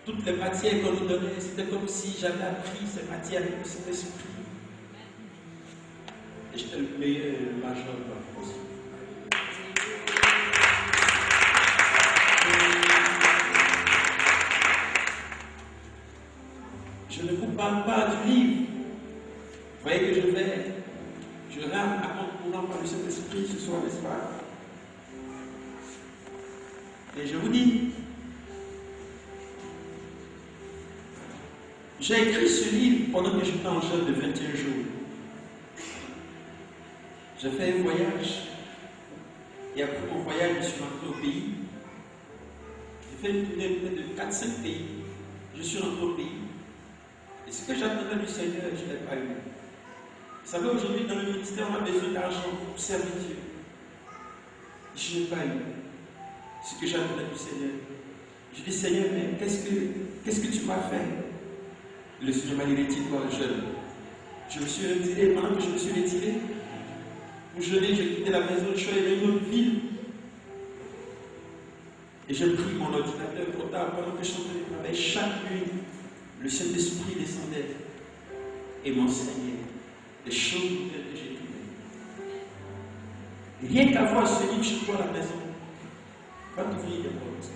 F: toutes les matières qu'on nous donnait, c'était comme si j'avais appris ces matières avec le Saint-Esprit. Et j'étais le meilleur major de la France. Je ne vous parle pas du livre. Vous voyez que je rame à compte courant par le Saint-Esprit ce soir, n'est-ce pas? Et je vous dis, j'ai écrit ce livre pendant que j'étais en jeûne de 21 jours. J'ai fait un voyage. Et après mon voyage, je suis rentré au pays. J'ai fait une tournée de 4-5 pays. Je suis rentré au pays. Et ce que j'attendais du Seigneur, je ne l'ai pas eu. Vous savez, aujourd'hui, dans le ministère, on a besoin d'argent pour servir Dieu. Je n'ai pas eu ce que j'attendais du Seigneur. Je dis, Seigneur, mais qu'est-ce que tu m'as fait? Le Seigneur m'a dit, retire-toi, jeune. Je me suis retiré. Pendant que je me suis retiré, pour jeûner, j'ai quitté la maison, je suis allé dans une autre ville. Et j'ai pris mon ordinateur portable pendant que je suis en train de travailler. Chaque nuit, le Saint-Esprit descendait et m'enseignait des choses que j'ai trouvées. Rien qu'à voir ce livre chez toi à la maison, va t'ouvrir des portes.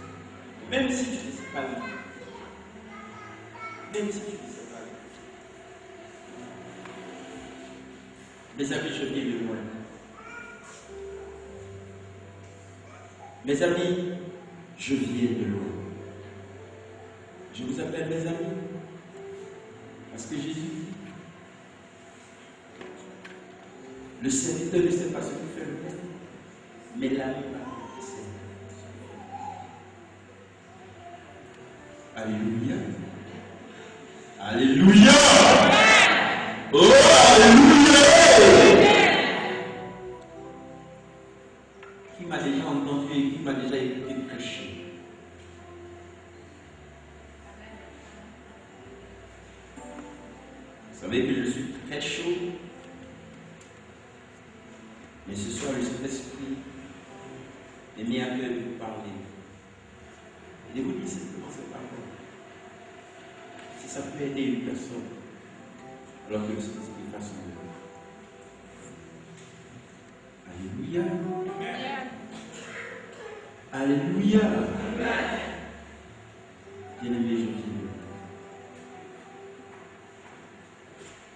F: Même si tu ne sais pas lire. Même si tu ne sais pas lire. Mes amis, je viens de loin. Mes amis, je viens de loin. Je vous appelle mes amis parce que Jésus dit, le serviteur ne sait pas ce que fait le maître, mais l'ami parle du Seigneur. Alléluia. Alléluia. Oh, alléluia. Qui m'a déjà entendu et qui m'a déjà écouté prêcher? Vous savez que je suis très chaud. Mais ce soir, le Saint-Esprit est mis à cœur de vous parler. Et de vous dire simplement ces paroles. Si ça peut aider une personne, alors que le Saint-Esprit fasse son œuvre. Alléluia. Alléluia. Bien-aimé, je viens.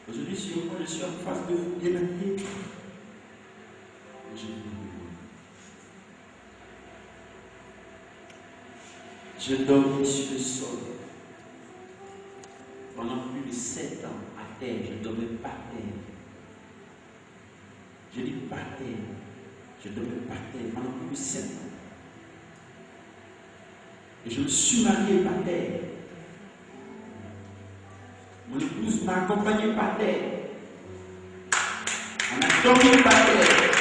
F: Aujourd'hui, si moi je suis en face de vous, bien-aimé, je dormis sur le sol pendant plus de 7 ans à terre. Je ne dormais pas à terre. Je dis pas à terre. Je ne dormais pas à terre pendant plus de 7 ans. Et je me suis marié par terre. Mon épouse m'a accompagné par terre. On a dormi par terre.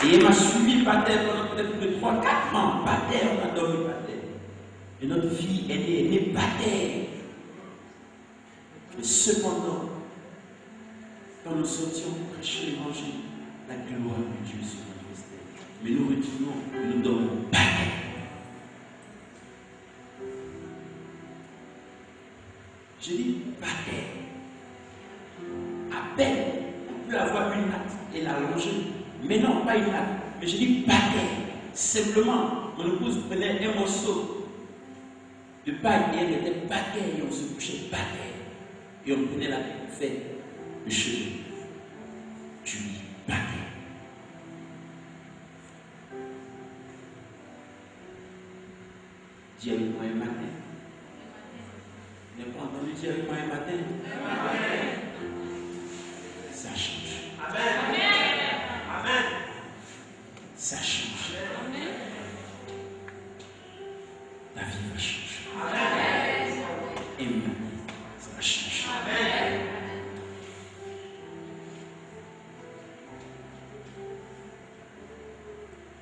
F: Et il m'a suivi par terre pendant peut-être plus de 3-4 ans. Par terre, on a dormi par terre. Et notre fille est née par terre. Mais cependant, quand nous sortions pour prêcher l'évangile, la gloire de Dieu se manifestait. Mais nous retournons, nous dormons par terre. Je dis par terre. À peine, on peut avoir une natte et la longer. Mais non, pas une natte. Mais je dis par terre. Simplement, mon épouse prenait un morceau de paille et elle était par terre et on se couchait par terre. Et on prenait la tête pour faire le cheveu. Tu dis par terre. Dis avec moi un matin. Vous n'avez pas entendu dire avec moi un matin? Ça change. Amen. Amen. Ça change. Amen. Ta vie va changer. Amen. Et maintenant, ça va changer. Amen.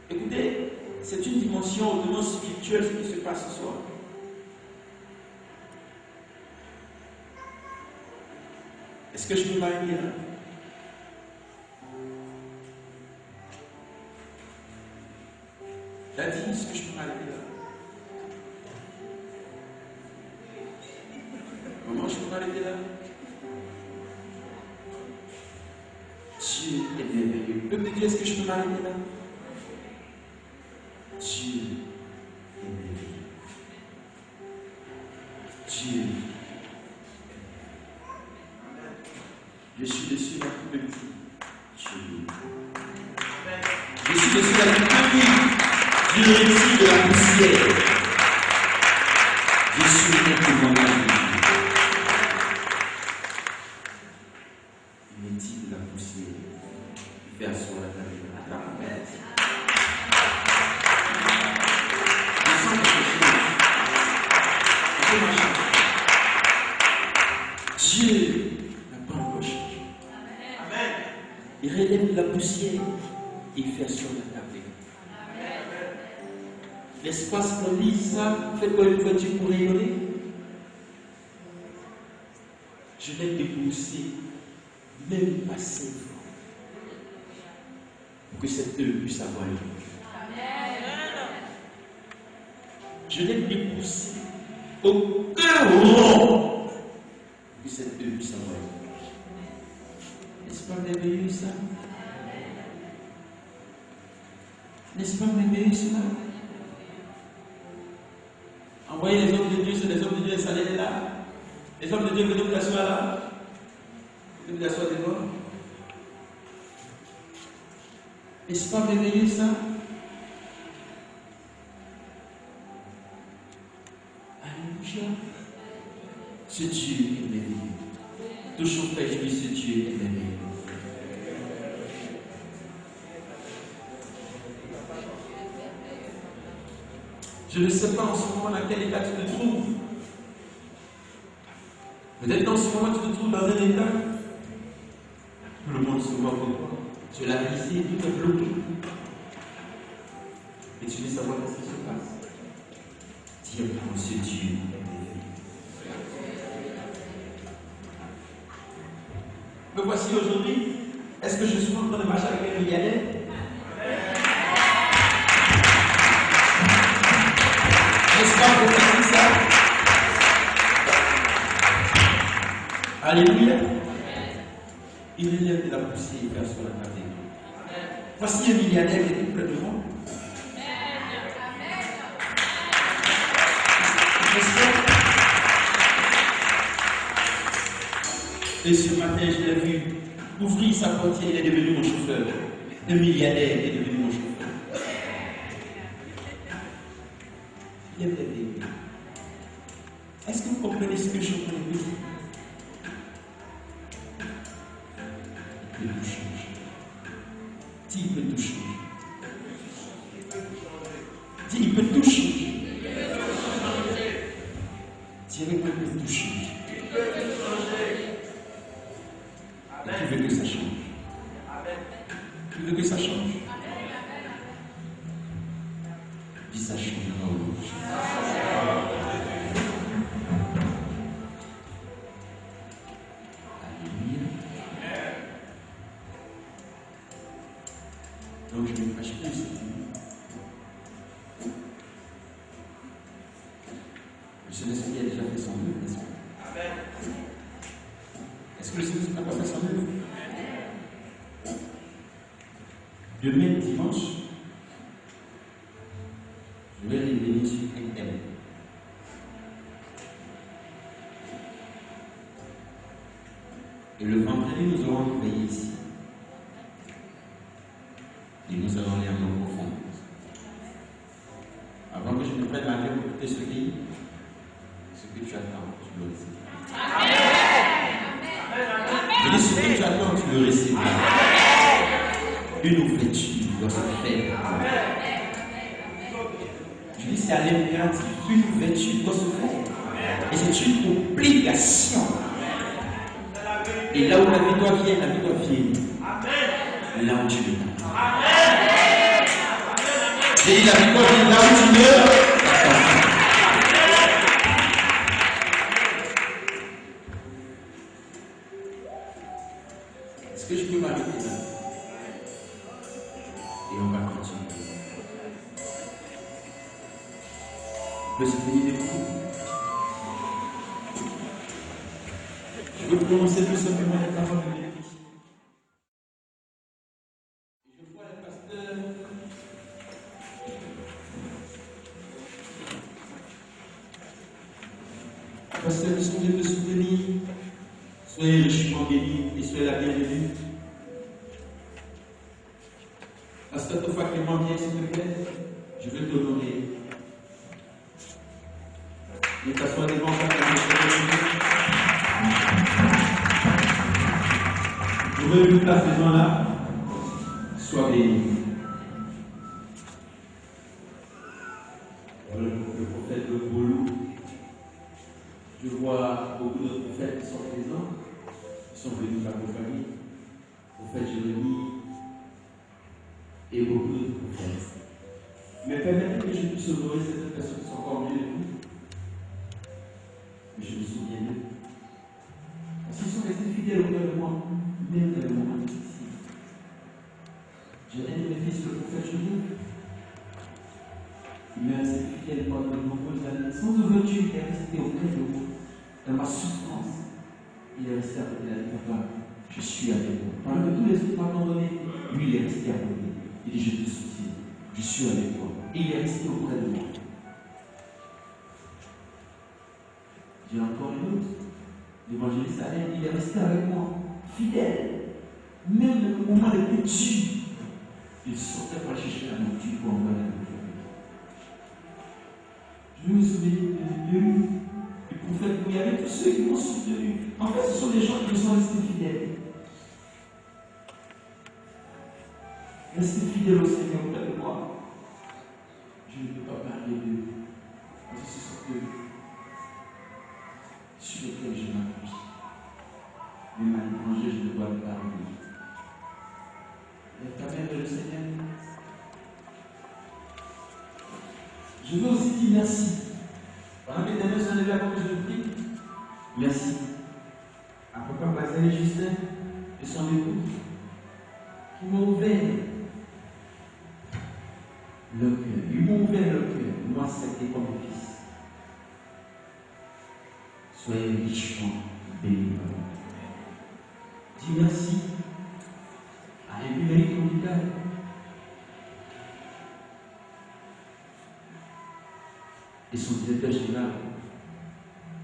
F: Écoutez, c'est une dimension hautement spirituelle ce qui se passe ce soir. Est-ce que je peux m'arrêter là? Daddy, est-ce que je peux m'arrêter là? Maman, je peux m'arrêter là? Dieu est merveilleux. Peuple de Dieu, est-ce que je peux m'arrêter là? Dieu est merveilleux. Dieu. Je suis dessus la plus petite. Dieu. Je suis dessus la plus petite. Dieu est de la poussière. Je suis le commandant. Il est dit de la poussière. Il fait asseoir la table. Dieu n'a pas encore changé. Amen. Il relève de la poussière et il fait asseoir la table. N'est-ce pas ce qu'on dit ça? Faites-moi une voiture pour rigoler. Je l'ai déboursé même assez fort pour que cette œuvre puisse avoir lieu. Je l'ai déboursé au cœur rond pour que cette œuvre puisse avoir lieu. N'est-ce pas merveilleux ça? N'est-ce pas merveilleux cela? Envoyez les hommes de Dieu, c'est les hommes de Dieu installés là. Les hommes de Dieu, venez vous asseoir là. Venez vous asseoir devant. N'est-ce pas merveilleux ça? Alléluia. Ce Dieu est merveilleux. Touchons frère, je dis ce Dieu est merveilleux. Je ne sais pas en ce moment dans quel état tu te trouves. Peut-être dans ce moment tu te trouves dans un état. Tout le monde se voit pourquoi. Tu l'as visé, tout est bloqué. Et tu veux savoir ce qui se passe. Dis à ce Dieu est merveilleux. Me voici aujourd'hui. Est-ce que je suis en train de marcher avec un milliardaire? N'est-ce pas pour faire ça? Alléluia. Il relève de la poussière et fait sur la table. Voici un milliardaire qui est tout près de moi. Et ce matin, je l'ai vu ouvrir sa portière, il est devenu mon chauffeur. Un milliardaire est devenu mon chauffeur. Il est merveilleux. Est-ce que vous comprenez ce que je suis en train de dire? Il peut tout changer. Dis, il peut tout changer. Dis, il peut tout changer. Dis avec moi, il peut tout changer. Et tu veux que ça change? Tu veux que ça change? Dis, ça changera aujourd'hui. Alléluia. Donc je ne me fâche plus. Le Saint-Esprit a déjà fait son œuvre, n'est-ce pas? Est-ce que le Saint-Esprit n'a pas fait son œuvre? Demain, dimanche, je vais revenir sur un thème. Et le vendredi, nous aurons une veillée ici. Et nous allons aller un peu profond. Avant que je ne prenne l'avion pour quitter ce pays, ce que tu attends, tu le recevras. Je dis ce que tu attends, tu le recevras. Une ouverture doit se faire. Je dis c'est à l'impératif. Une ouverture doit se faire. Et c'est une obligation. Et là où la victoire vient, la victoire vient. Là où tu es.
G: J'ai dit la victoire vient là où tu meurs. Est-ce que je peux m'arrêter là? Et on va continuer. On peut se tenir debout. Je veux prononcer tout simplement les paroles de bénédiction. Je vois le pasteur. Pasteur, nous sommes venus te soutenir. Soyez richement bénis et soyez la bienvenue. Pasteur Tofa Clément, viens s'il te plaît. Je veux t'honorer. Viens t'asseoir devant ta je veux toute la saison là. Sois béni. Voilà le prophète de Boulou. Je vois beaucoup de prophètes qui sont présents, qui sont venus m'accompagner. Le prophète Jérémie et beaucoup d'autres prophètes. Mais permettez que je puisse honorer certaines personnes qui sont encore mieux de nous. Mais je me souviens d'eux. Parce qu'ils sont restés fidèles au cœur de moi, même dans les moments difficiles. J'ai un de mes fils, le prophète Joseph. Il m'a resté fidèle pendant de nombreuses années. Sans ouverture, il est resté auprès de moi. Dans ma souffrance, il est resté à côté de la vie. Papa, je suis avec toi. Pendant que tous les autres m'ont abandonné, lui, il est resté à côté. Il dit, je te soutiens. Je suis avec toi. Et il est resté auprès de moi. J'ai encore une autre. L'évangéliste Alain, il est resté avec moi, fidèle. Même dans le moment le plus dur, il sortait pour chercher la nourriture pour envoyer la nourriture. Je me souviens de lui, du prophète, où il y avait tous ceux qui m'ont soutenu. En fait, ce sont des gens qui me sont restés fidèles. Restez fidèles au Seigneur auprès de moi. Je ne peux pas parler d'eux. Parce que ce sont eux sur lesquels je m'appuie. Même à l'étranger, je ne dois pas parler. Lève ta main vers le Seigneur. Je veux aussi dire merci. Pendant que tes mains sont levées avant que je le prie, merci à papa Bazin et Justin et son époux qui m'ont ouvert le cœur. Ils m'ont ouvert le cœur. Moi, c'était comme mon fils. Soyez richement bénis. Dis merci à l'Église médicale. Et son directeur général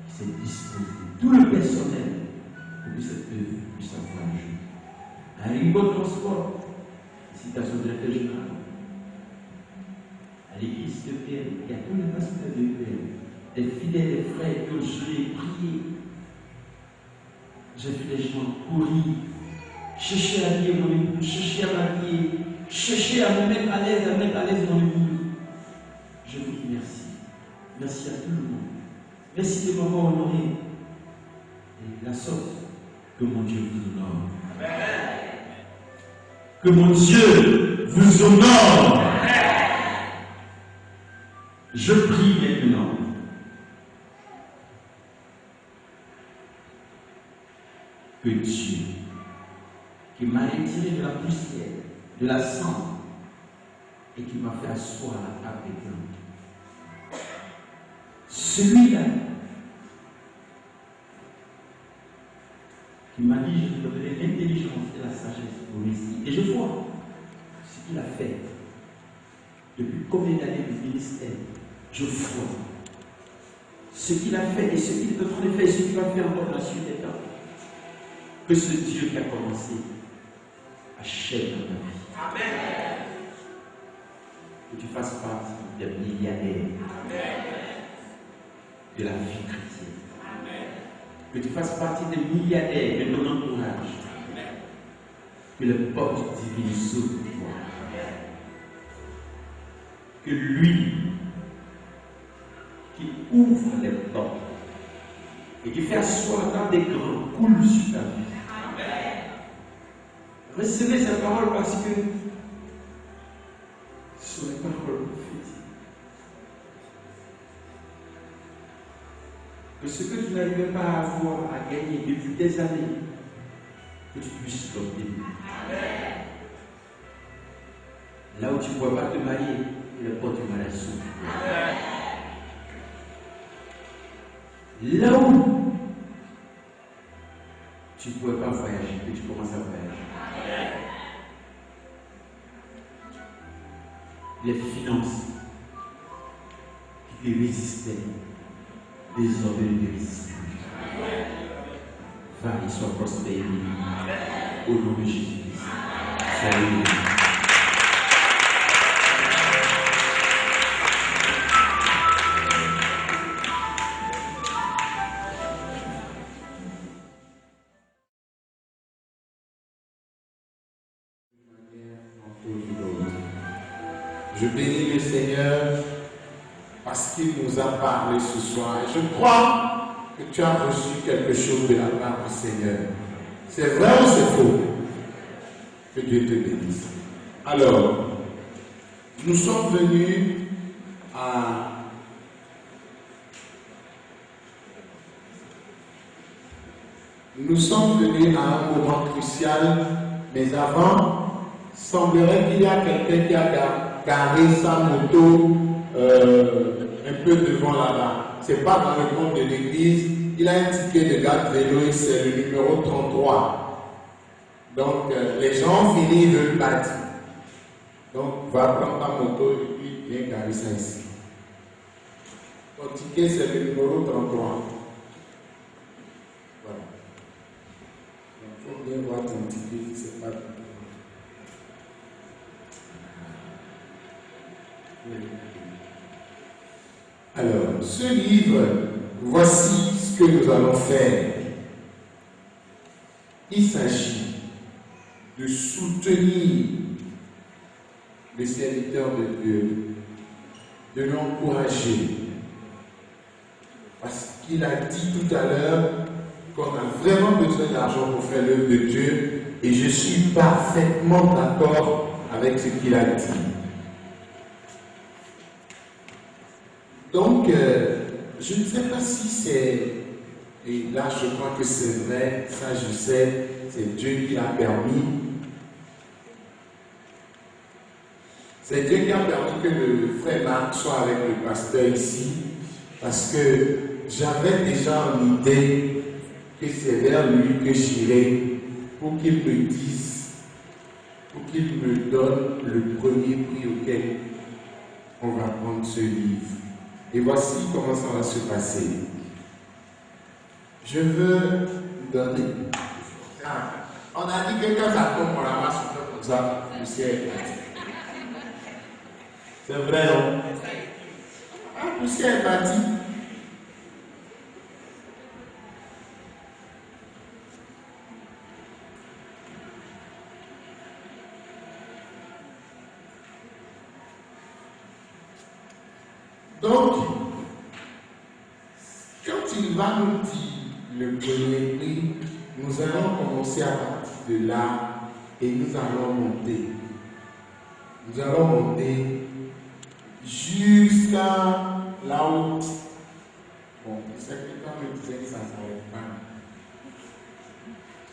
G: qui s'est disposé, tout le personnel pour que cette œuvre puisse avoir un jour. À Ringo Transport, citation directeur général. À l'église de Pierre, il y a tous les pasteurs de Pierre, des fidèles, des frères qui ont juré, prié. J'ai vu les gens courir, chercher à lier mon époux, chercher à m'habiller, chercher à me mettre à l'aise, mon époux. Je vous dis merci. Merci à tout le monde. Merci de m'avoir honoré. Et la sorte, que mon Dieu vous honore. Amen. Que mon Dieu vous honore. Amen. Je prie maintenant. Que Dieu, qui m'a retiré de la poussière, de la cendre, et qui m'a fait asseoir à la table des hommes, celui-là qui m'a dit, je te donnerai l'intelligence et la sagesse pour réussir. Et je vois ce qu'il a fait depuis combien d'années de ministère. Je vois ce qu'il a fait et ce qu'il est en train de faire et ce qu'il va faire encore dans la suite des temps. Que ce Dieu qui a commencé achève dans ta vie. Amen. Que tu fasses partie des milliardaires. Amen. De la vie chrétienne. Amen. Que tu fasses partie des milliardaires de ton entourage. Amen. Que le porte divine s'ouvre pour toi. Que lui qui ouvre les portes et qui fait asseoir dans des grands coule sur ta vie. Amen. Recevez cette parole parce que ce sur les paroles prophétiques. Que ce que tu n'arrivais pas à avoir, à gagner depuis des années, que tu puisses l'obtenir. Là où tu ne pourrais pas te marier, les portes du mariage s'ouvrent. Là où tu ne pourrais pas voyager, que tu commences à voyager. Les finances qui te résistaient, désormais ne te résistent plus. Va et sois prospéré au nom de Jésus-Christ. Salut.
C: Je bénis le Seigneur parce qu'il nous a parlé ce soir. Et je crois que tu as reçu quelque chose de la part du Seigneur. C'est vrai ou c'est faux? Que Dieu te bénisse. Alors, nous sommes venus à un moment crucial, mais avant, semblerait qu'il y a quelqu'un qui a garé sa moto un peu devant là-bas. Ce n'est pas dans le compte de l'église. Il a un ticket de garde vélo et c'est le numéro 33. Donc, les gens finis, ils veulent partir. Donc, va prendre ta moto et puis viens garer ça ici. Ton ticket, c'est le numéro 33. Voilà. Donc, il faut bien voir ton ticket si ce n'est pas. Alors, ce livre, voici ce que nous allons faire. Il s'agit de soutenir le serviteur de Dieu, de l'encourager. Parce qu'il a dit tout à l'heure qu'on a vraiment besoin d'argent pour faire l'œuvre de Dieu, et je suis parfaitement d'accord avec ce qu'il a dit. Donc, je ne sais pas si c'est, et là je crois que c'est vrai, ça je sais, c'est Dieu qui l'a permis. C'est Dieu qui a permis que le frère Marc soit avec le pasteur ici, parce que j'avais déjà une idée que c'est vers lui que j'irai pour qu'il me dise, pour qu'il me donne le premier prix auquel on va prendre ce livre. Et voici comment ça va se passer. Je veux donner. On a dit que quand ça tombe, on ramasse comme ça, le ciel est parti. C'est vrai, non? Le ciel est parti. Donc, quand il va nous dire le premier prix, nous allons commencer à partir de là et nous allons monter. Nous allons monter jusqu'à là où, bon, quelqu'un me disait que ça ne s'arrête pas.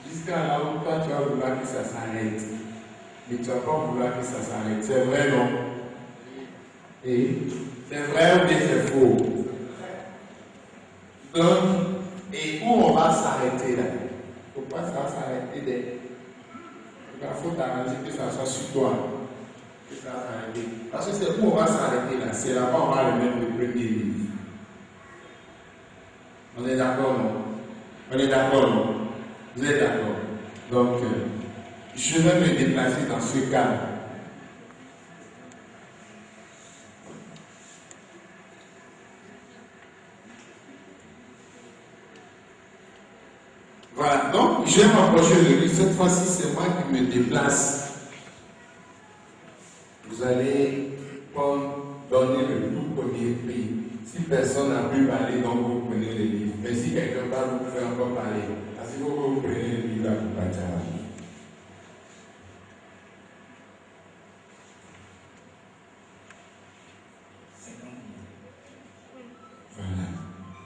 C: Jusqu'à là où toi tu vas vouloir que ça s'arrête. Mais tu ne vas pas vouloir que ça s'arrête. C'est vrai, non? Et c'est vrai ou bien c'est faux? Donc, et où on va s'arrêter là? Il ne faut pas que ça s'arrêter des. Il faut t'arranger que ça soit sur toi. Que ça s'arrête. Parce que c'est où on va s'arrêter là. C'est là-bas on va remettre le premier livre. On est d'accord, non? On est d'accord, non? Vous êtes d'accord? Donc, je vais me déplacer dans ce cadre. Voilà, donc je vais m'approcher de lui. Cette fois-ci, c'est moi qui me déplace. Vous allez donner le tout premier prix. Si personne n'a pu parler, donc vous prenez le livre. Mais si quelqu'un parle, vous pouvez encore parler. Parce que vous prenez le livre à vous partir.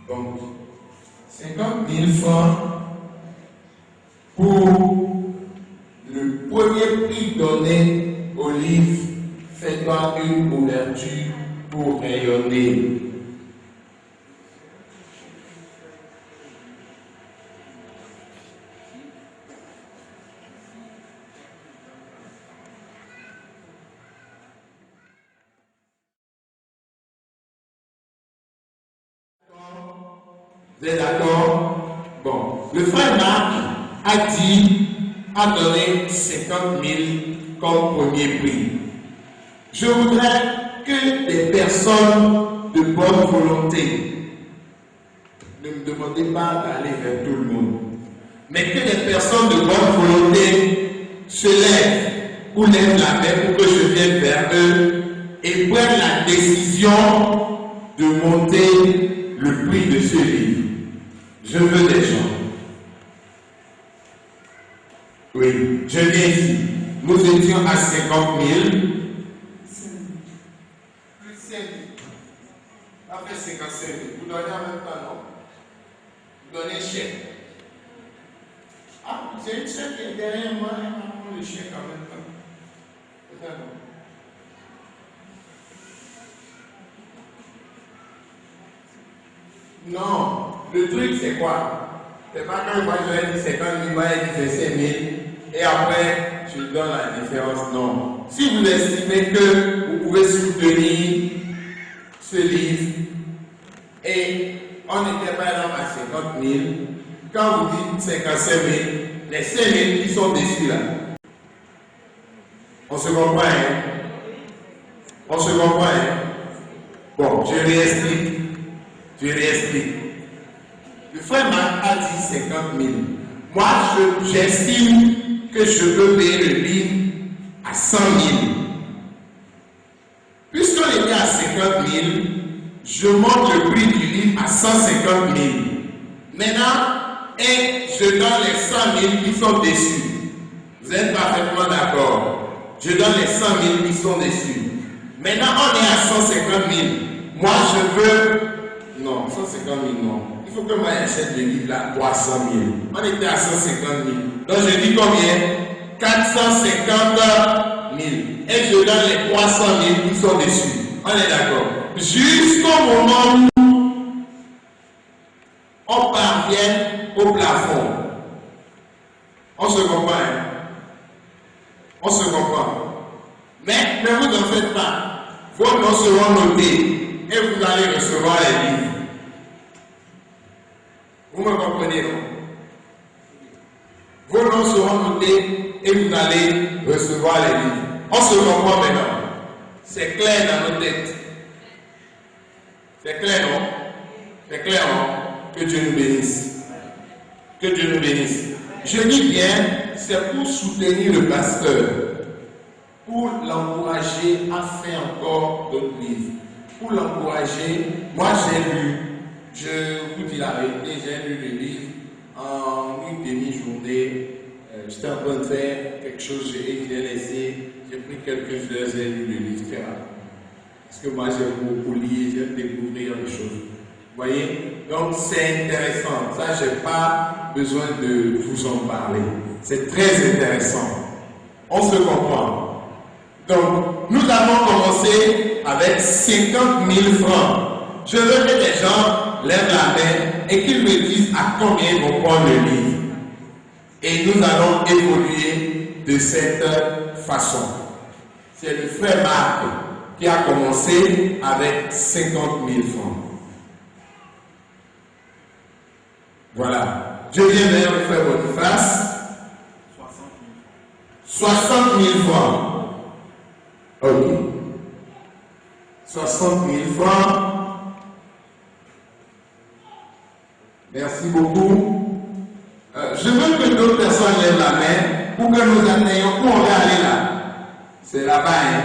C: Donc, 50 000 francs pour le premier prix donné au livre Fais-toi une ouverture pour rayonner. Vous êtes d'accord? Bon, le frère Marc a donné 50 000 comme premier prix. Je voudrais que des personnes de bonne volonté, ne me demandez pas d'aller vers tout le monde, mais que des personnes de bonne volonté se lèvent ou lèvent la main pour que je vienne vers eux et prennent la décision de monter le prix de ce livre. Je veux des gens. Oui, je viens ici. Nous étions à 50 000. Plus 5 000. Après 55 000. Vous donnez en même temps, non? Vous donnez chèque. Ah, j'ai une chèque qui est derrière moi. Elle m'a pris le chèque en même temps. Peut-être non. Non, le truc c'est quoi? C'est pas quand moi je vais dire 50 000, moi je dis 25 000 et après je donne la différence. Non. Si vous estimez que vous pouvez soutenir ce livre et on était par exemple à 50 000, quand vous dites 55 000, les 5 000 qui sont dessus là, on se comprend, hein? On se comprend, hein? Bon, je réexplique. Je réexplique. Le frère Marc a dit 50 000. Moi, j'estime que je peux payer le livre à 100 000. Puisqu'on était à 50 000, je monte le prix du livre à 150 000. Maintenant, et je donne les 100 000 qui sont dessus. Vous êtes parfaitement d'accord. Je donne les 100 000 qui sont dessus. Maintenant, on est à 150 000. Moi, je veux... Non, 150 000, non. Il faut que moi j'achète le livre là, 300 000. On était à 150 000. Donc je dis combien? 450 000. Et je donne les 300 000 qui sont dessus. On est d'accord. Jusqu'au moment où on parvient au plafond. On se comprend, hein? On se comprend. Mais ne vous en faites pas. Vos noms seront notés. Et vous allez recevoir les livres. Vous me comprenez, non? Vos noms seront notés et vous allez recevoir les livres. On se comprend maintenant. C'est clair dans nos têtes. C'est clair, non? C'est clair, non? Que Dieu nous bénisse. Que Dieu nous bénisse. Je dis bien, c'est pour soutenir le pasteur, pour l'encourager à faire encore d'autres livres. Pour l'encourager, moi j'ai lu, je vous dis la vérité, j'ai lu le livre en une demi-journée. J'étais en train de faire quelque chose, j'ai laissé, j'ai pris quelques heures, j'ai lu le livre très rapide. Parce que moi j'ai beaucoup lu, j'aime découvrir les choses. Vous voyez? Donc c'est intéressant. Ça, je n'ai pas besoin de vous en parler. C'est très intéressant. On se comprend. Donc, nous avons commencé avec 50 000 francs. Je veux que les gens lèvent la main et qu'ils me disent à combien ils vont prendre le livre. Et nous allons évoluer de cette façon. C'est le frère Marc qui a commencé avec 50 000 francs. Voilà. Je viens vers le frère Boniface. 60 000 francs. Ok. 60 000 francs. Merci beaucoup. Je veux que d'autres personnes lèvent la main pour que nous atteignions. Où on va aller là? C'est là-bas, hein?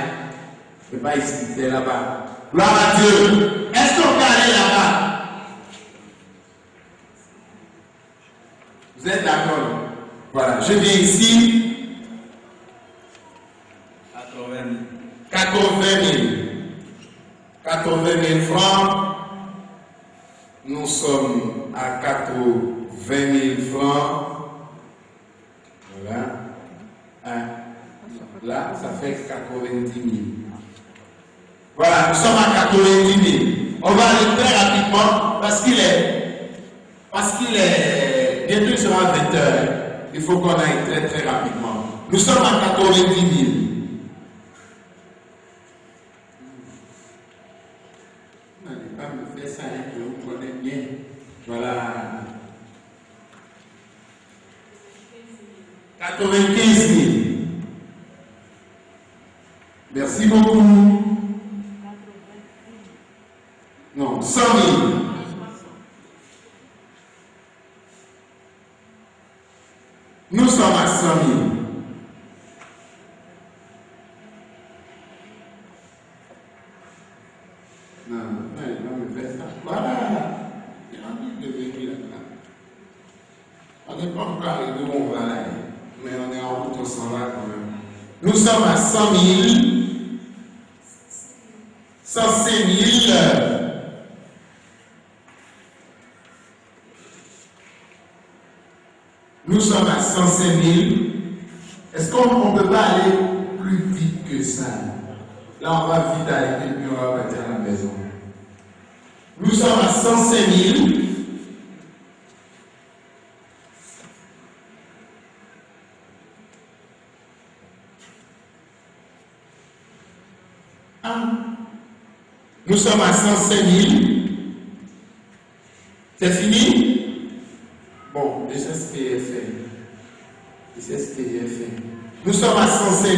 C: C'est pas ici, c'est là-bas. Gloire à Dieu. Est-ce qu'on peut aller là-bas? Vous êtes d'accord? Voilà. Je viens ici. 80 000 francs. nous sommes à 80 000 francs. Voilà. Là, ça fait 90 000. Voilà, nous sommes à 90 000. On va aller très rapidement parce qu'il est bientôt il sera 20 heures. Il faut qu'on aille très très rapidement. Nous sommes à 90 000. Vous n'allez pas me faire ça, hein, que vous connaissez bien. Voilà. 95 000. Merci beaucoup. Non, 100 000. Nous sommes à 100 000. Non, il va me faire ça. Voilà. Il a envie de venir là-bas. On n'est pas encore arrivé où on va là, mais on est en route, on s'en va quand même. Nous sommes à 100 000. 105 000. Nous sommes à 105 000. Est-ce qu'on ne peut pas aller plus vite que ça? Là, on va vite aller et puis on va partir à la maison. Nous sommes à 105 000. Nous sommes à 105 000. C'est fini? Bon, et c'est ce qui est fait. Et c'est ce qui est fait. Nous sommes à 105 000.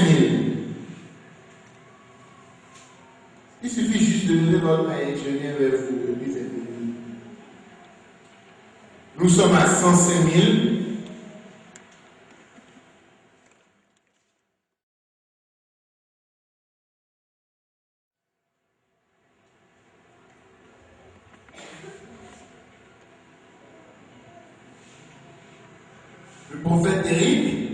C: Il suffit juste de donner votre main et je viens vers vous. Et puis c'est fini. Nous sommes à 105 000. Le prophète Éric,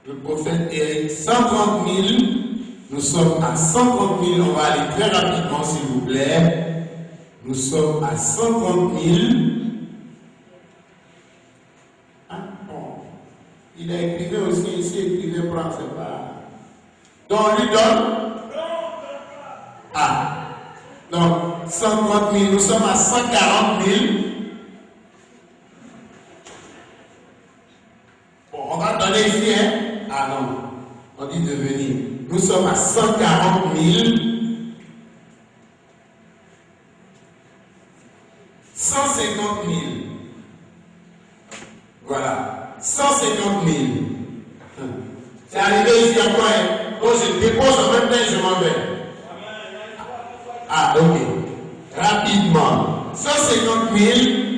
C: le prophète Éric, 130 000. Nous sommes à 130 000. On va aller très rapidement, s'il vous plaît. Nous sommes à 130 000. Il a écrit aussi ici, écrivait prendre, c'est pas. Donc on lui donne. Ah. Donc 130 000, nous sommes à 140 000. Bon, on va donner ici, hein. Ah non, on dit de venir. Nous sommes à 140 000. 150 000. Voilà. 150 000. C'est arrivé ici à quoi? Quand je dépose en même temps, je m'en vais. Ah, ok. Rapidement. 150 000,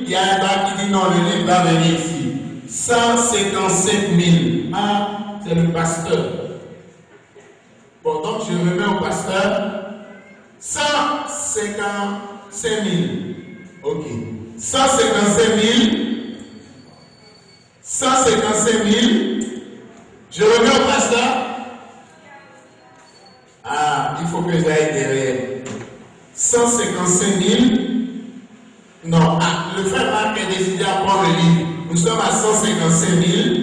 C: il y a un gars qui dit non, le livre va venir ici. 155 000. Ah, c'est le pasteur. Bon, donc je remets au pasteur. 155 000. Ok. 155 000. 155 000. Je remets au pasteur. Ah, il faut que j'aille derrière. 155 000. Non, ah, le frère Marc a décidé à prendre le livre. Nous sommes à 155 000.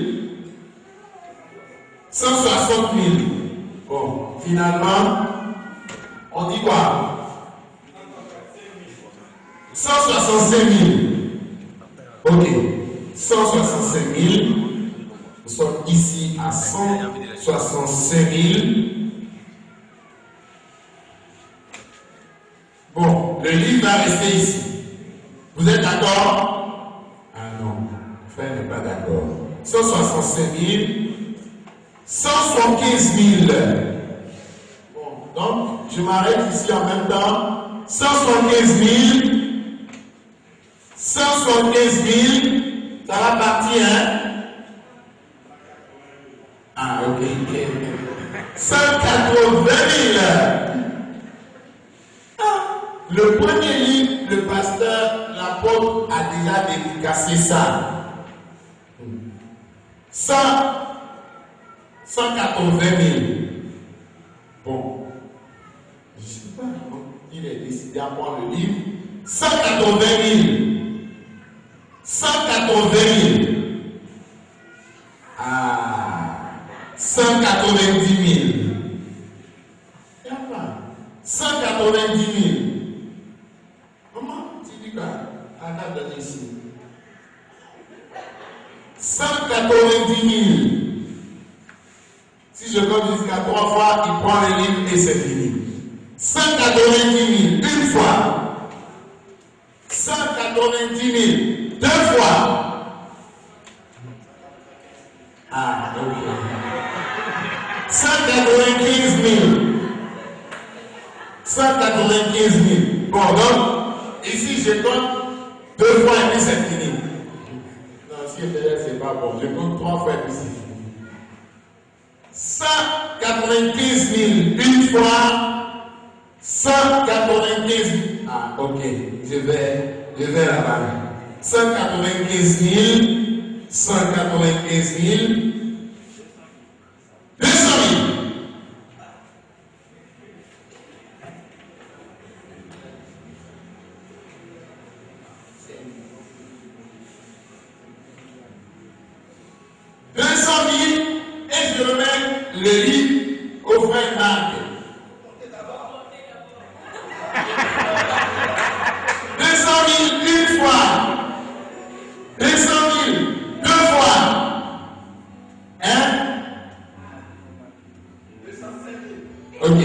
C: 160 000. Bon, finalement, on dit quoi? 165 000. Ok. 165 000. Nous sommes ici à 165 000. Bon, le livre va rester ici. Vous êtes d'accord? Ah non, le frère n'est pas d'accord. 165 000. 175 000. Bon, donc je m'arrête ici en même temps. 175 000. 175 000. Ça va partir, hein? Ah, ok. 180 000. Ah, le premier déjà dédicacé ça. 180 000. Bon, je ne sais pas, il est décidé à prendre le livre. 180 000. 180 000. Ah, 190 000. Il n'y a pas. 190 000. Comment tu dis quoi? Regarde ici. 190 000. Si je compte jusqu'à 3 fois, il prend le livre et c'est fini. 190 000, une fois. 190 000, deux fois. Ah, ok. 195 000. 195 000. Bon, donc, ici, je compte 2 fois et puis c'est fini. Non, si c'est pas bon. Je compte 3 fois et puis c'est fini. 195 000 une fois. 195 000. Ah, ok. Je vais là-bas. 195 000. 195 000. 200 000. Et je remets le livre au frère Marc. 200 000 une fois. 200 000 deux fois. Hein? 205 000. Ok.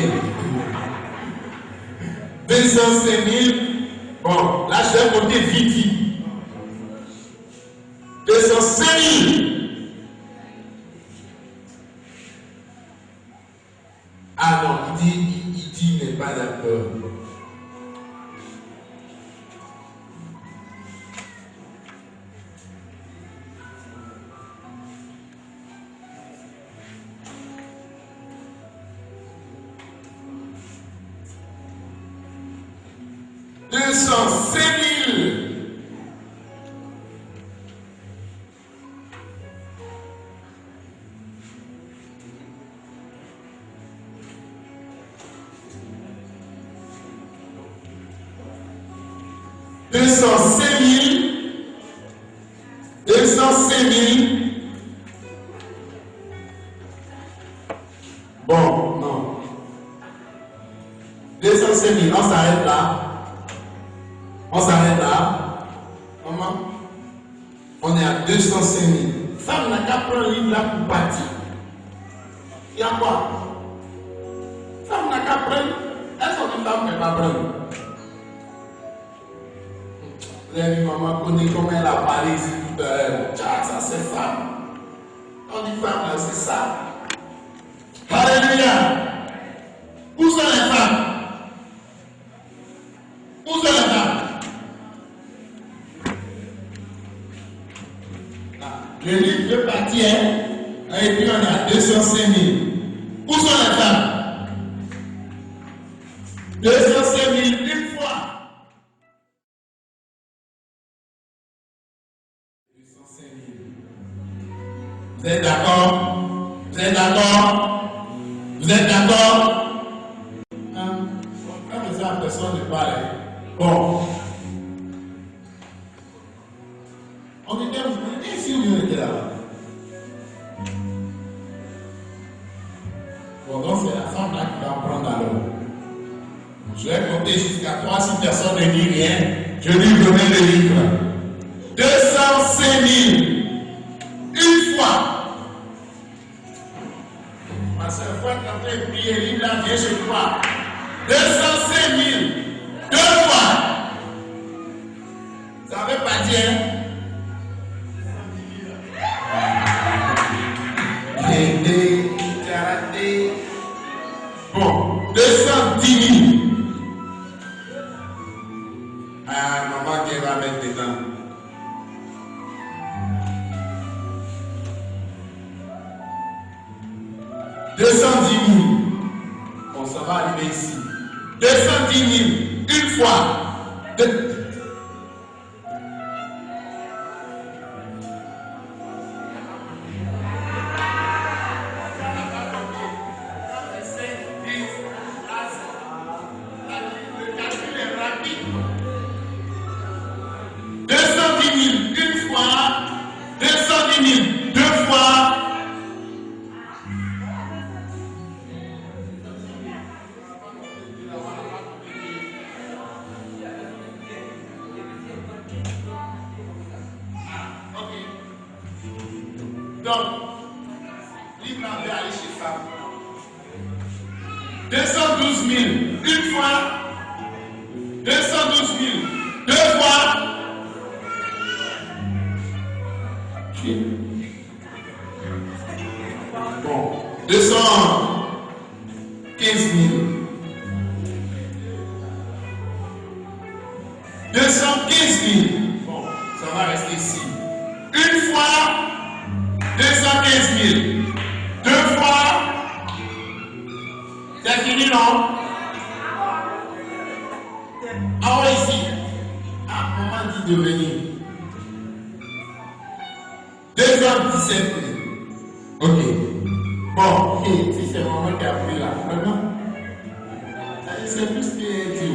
C: 205 000. Bon, là je vais compter vite. 205 000. Ah non, il dit il n'est pas d'accord. Bon, non. 205 000, on s'arrête là. On s'arrête là. Maman, on est à 205 000. Femme n'a qu'à prendre un livre là pour partir. Il y a quoi? Femme n'a qu'à prendre. Est-ce qu'une femme ne peut pas prendre? Vous avez vu, maman connaît comment elle a parlé ici tout à l'heure. Ça c'est femme. On dit femme là, c'est ça. Alléluia. Où sont les femmes? Où sont les femmes? Le livre veut partir, et puis on est à 205 000. Où sont les femmes? 205 000 une fois. 205 000. Vous êtes d'accord? Vous êtes d'accord? Vous êtes d'accord? Hein? Quand ça, personne ne parle. Bon. On était ici ou on était là-bas? Bon, donc c'est la femme là qui va prendre alors. Je vais compter jusqu'à 3, si personne ne dit rien. Je lui remets le livre. 205 000. Une fois. Ma soeur, il faut être en train de prier, le livre là, viens chez toi. 205 000. Deux fois. Ça ne veut pas dire. Bon, 210 000. Ah, maman qui va mettre dedans. « 210 000. Bon, ça va arriver ici. 210 000. Une fois. Donc, libre va aller chez ça. 212 000, une fois. 212 000, deux fois. Bon, 215 000. 215 000. Bon, ça va rester ici. Une fois, 215 000. Deux fois, c'est fini, non? Ah ouais, ici. Ah, maman dit de venir. 217 000. Ok. Bon, si c'est maman qui a pris là, maintenant, c'est plus que Dieu.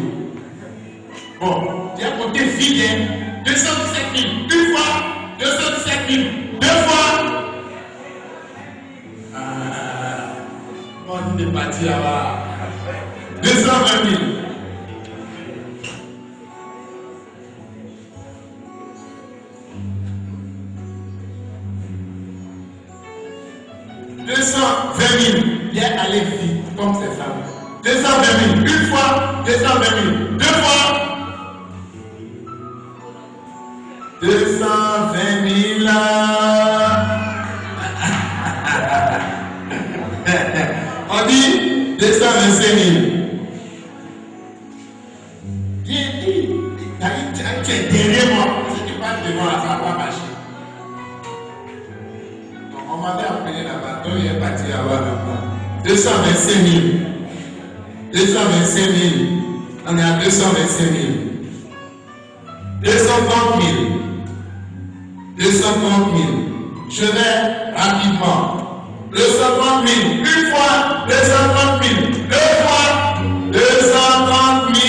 C: Bon, il y a côté vide, 217 000. Une fois, 217 000. Deux fois. On est parti là-bas. 220 000. 220 000. Bien aller vite, comme ces femmes. 220 000. Une fois, 220 000. Deux fois. 220 000. On dit 225 000. Viens, tu es derrière moi. Si tu passes devant, ça ne va pas marcher. Donc, on m'avait appelé là-bas. Donc, il est parti là-bas maintenant. 225 000. 225 000. On est à 225 000. 230 000. 230 000. Je vais rapidement. 230 000. Une fois, 230 000. Deux fois, 230 000.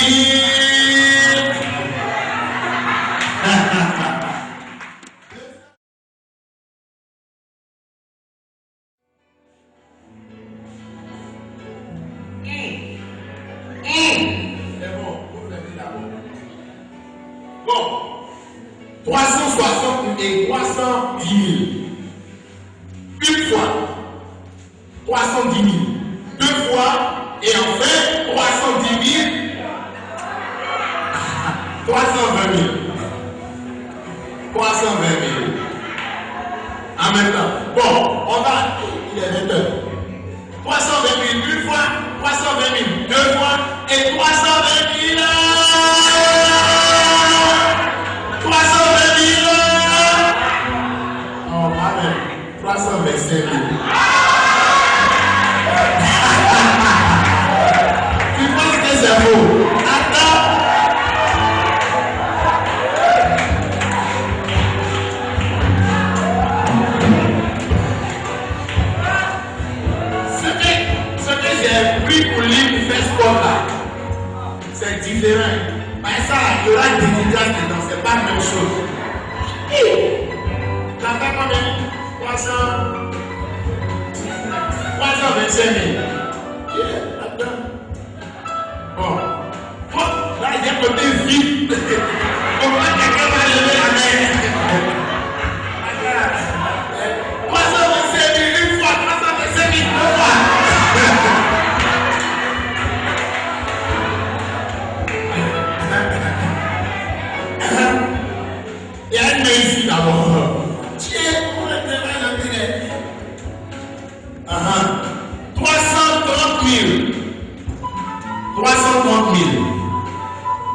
C: C'est bon, vous faites d'abord. Bon, 360 et 310 000. Une fois, 310 000. Deux fois, et enfin, 310 000. 320 000. 320 000. En même temps. Bon, on va. Il est 20 heures. 320 000. Une fois, 320 000. Deux fois, et 320 000. 320 000. Oh, amen. 325 000. Tu penses que c'est beau? Attends. Ce que j'ai pris pour lui pour faire sport là, c'est différent. Mais ça, il y aura des dédicaces dedans, c'est pas la même chose. Ça fait combien? 325 000. Bon. Là, il y a côté vide. Pourquoi quelqu'un va lever la main? 325 000 une fois, 325 000 deux fois. Il y a une main ici d'abord. Tiens, pour le travail de l'intérêt. 330 000. 330 000.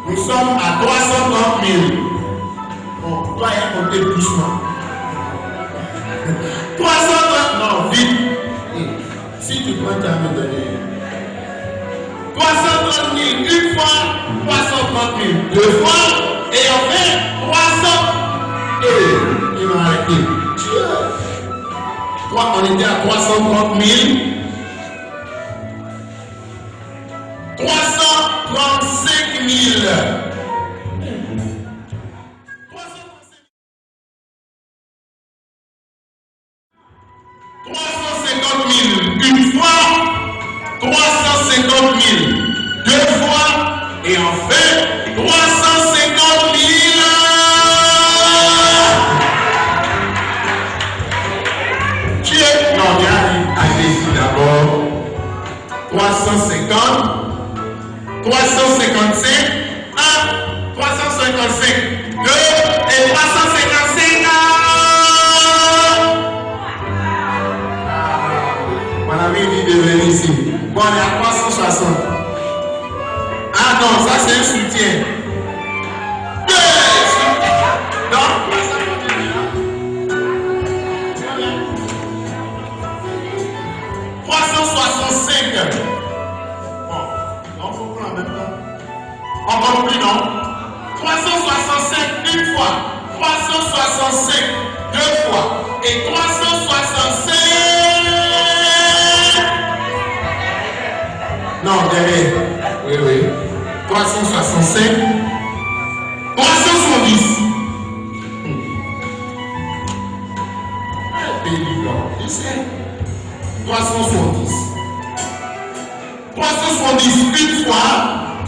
C: Nous sommes à 330 000. Bon, toi, il y a compté doucement. 330 non, vite. Si tu prends ta main de l'air. 330 000 une fois, 330 000 deux fois, et enfin 300. Et il va arrêter. Toi, on était à 330 000. 335 000. 350 000 une fois, 350 000 deux fois, et enfin 350 000. 355. 1, 355. 2 et 355. Mon ami dit de venir ici. Bon, on est à 360. Ah non, ça c'est un soutien. Non, ça continue. 365. Bon, on faut prendre en même temps. Encore plus, non? 365 une fois. 365 deux fois. Et 365. Non, derrière. Oui, oui. 365. 370. Pays blanc. Ici. 370. 370 une fois.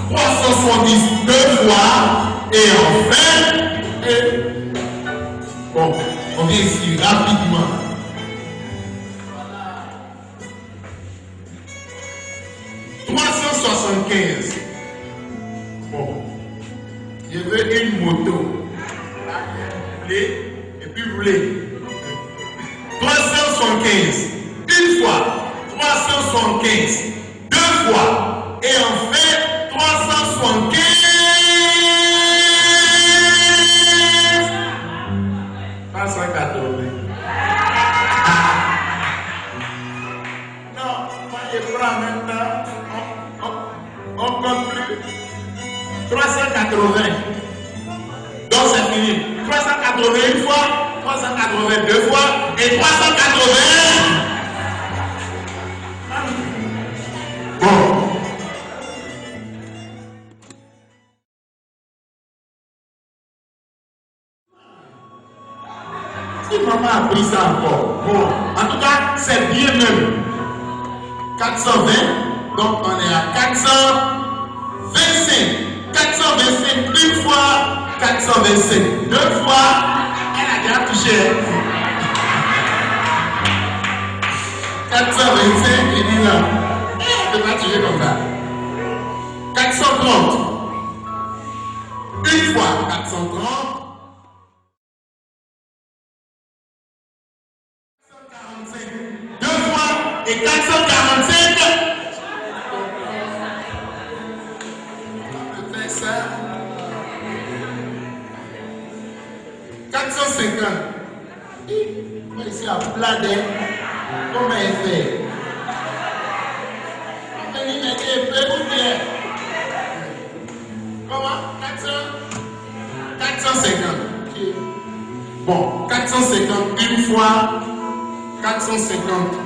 C: 370 deux fois. Et enfin. Bon, on vient ici rapidement. 375. Bon. Je veux une moto. Rouler et puis rouler. 375. Une fois. 375. Deux fois. Et enfin, 375. Pas 180. Non, moi je prends maintenant. On compte plus. 380. Donc c'est fini. 380 une fois, 380 deux fois et 380. Bon. Si maman a pris ça encore, bon, en tout cas, c'est bien même. 420, donc on est à 425. 425 une fois, 425 deux fois, elle a déjà touché. 425, il dit là, elle ne peut pas toucher comme ça. 430, une fois, 430. 445, deux fois, et 445. On peut faire ça. 450. Moi ici à plat d'air. Comment elle fait? On peut lui mettre un peu ou bien? Comment? 450. Okay. Bon, 450 une fois. 450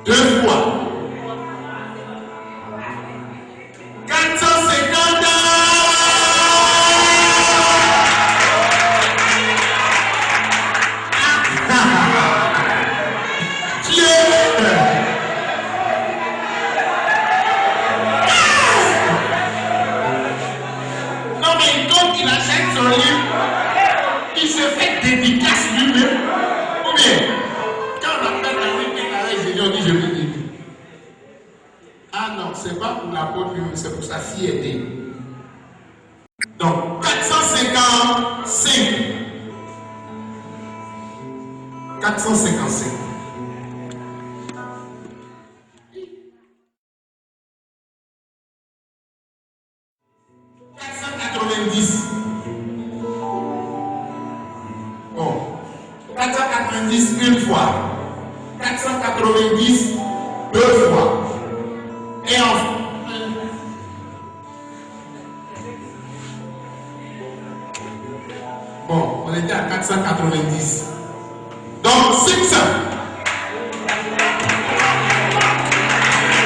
C: deux fois. 450. Non mais donc il achète son livre, il se fait dédicace lui-même. Ou bien, quand on appelle la week-end avec Jésus, on dit je veux dire. Ah non, c'est pas pour l'apôtre lui-même, c'est pour sa fille aînée. Donc 455. 455. 490. Bon. 490 une fois. 490 deux fois. Et enfin. Bon, on était à 490. Donc 600.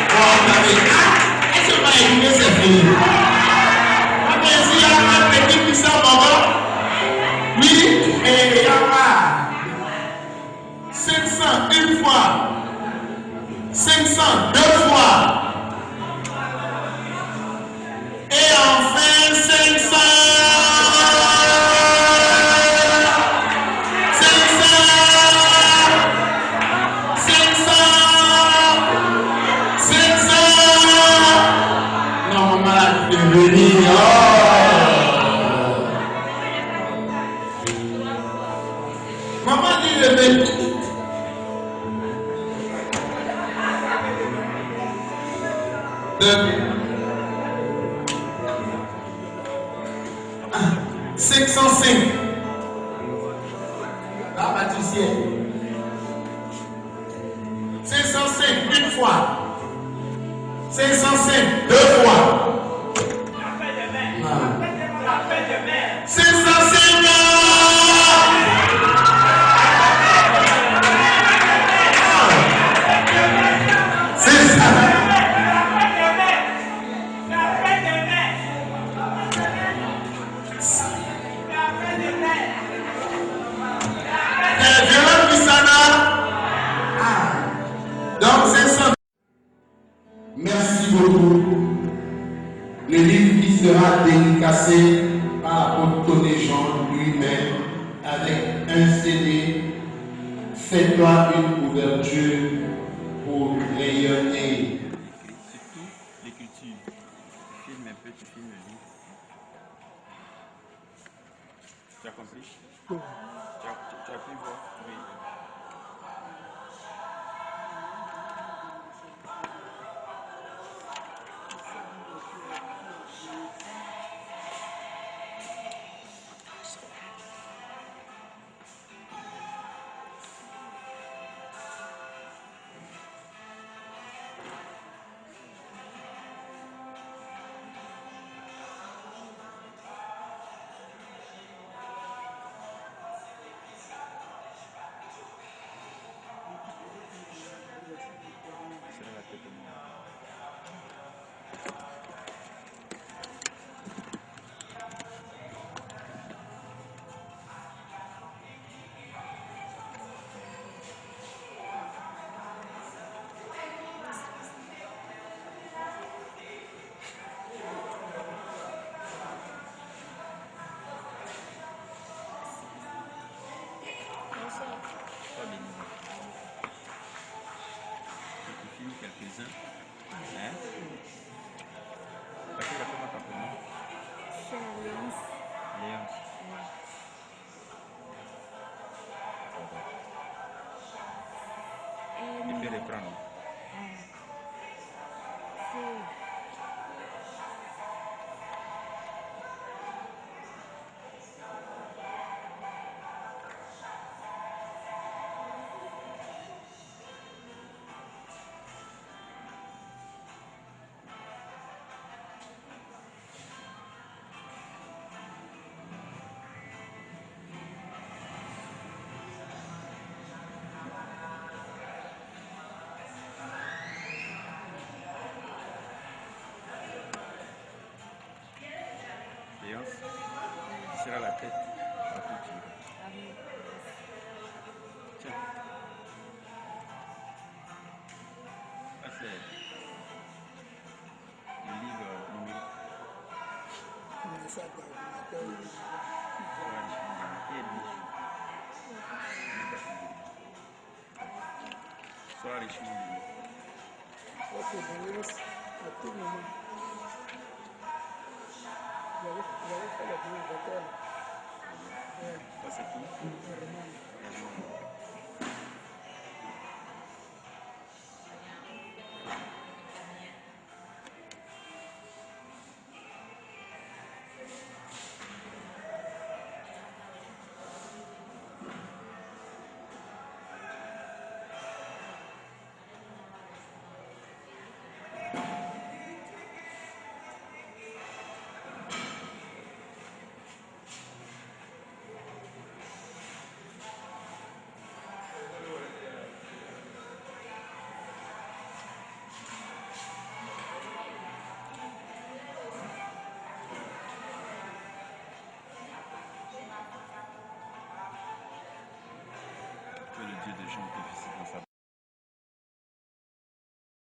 C: Bon, on avait 4. Est-ce qu'on va éliminer cette fini? S'il y a un petit puissant moment, oui, et il y a 500 une fois, 500 deux fois, et enfin 500. 500. 505. La pâtissière. 505 une fois. 505 deux fois. 505. Merci beaucoup. Le livre qui sera dédicacé par l'apôtre Tony Jean lui-même avec un CD. Fais-toi une ouverture pour rayonner.
H: Surtout l'écriture. Tu filmes un peu, tu filmes le livre. Tu as compris? Oui. Tu as pu voir? Oui. Quelques-uns. Hein? Parce que la femme a pas connu. C'est Léonce. Léonce. Tu peux reprendre. Léonce, tu seras la tête à couture. Tiens. Ça c'est le livre numérique. Sois richement béni. Ça c'est qui? Que le Dieu de Jean te visite dans sa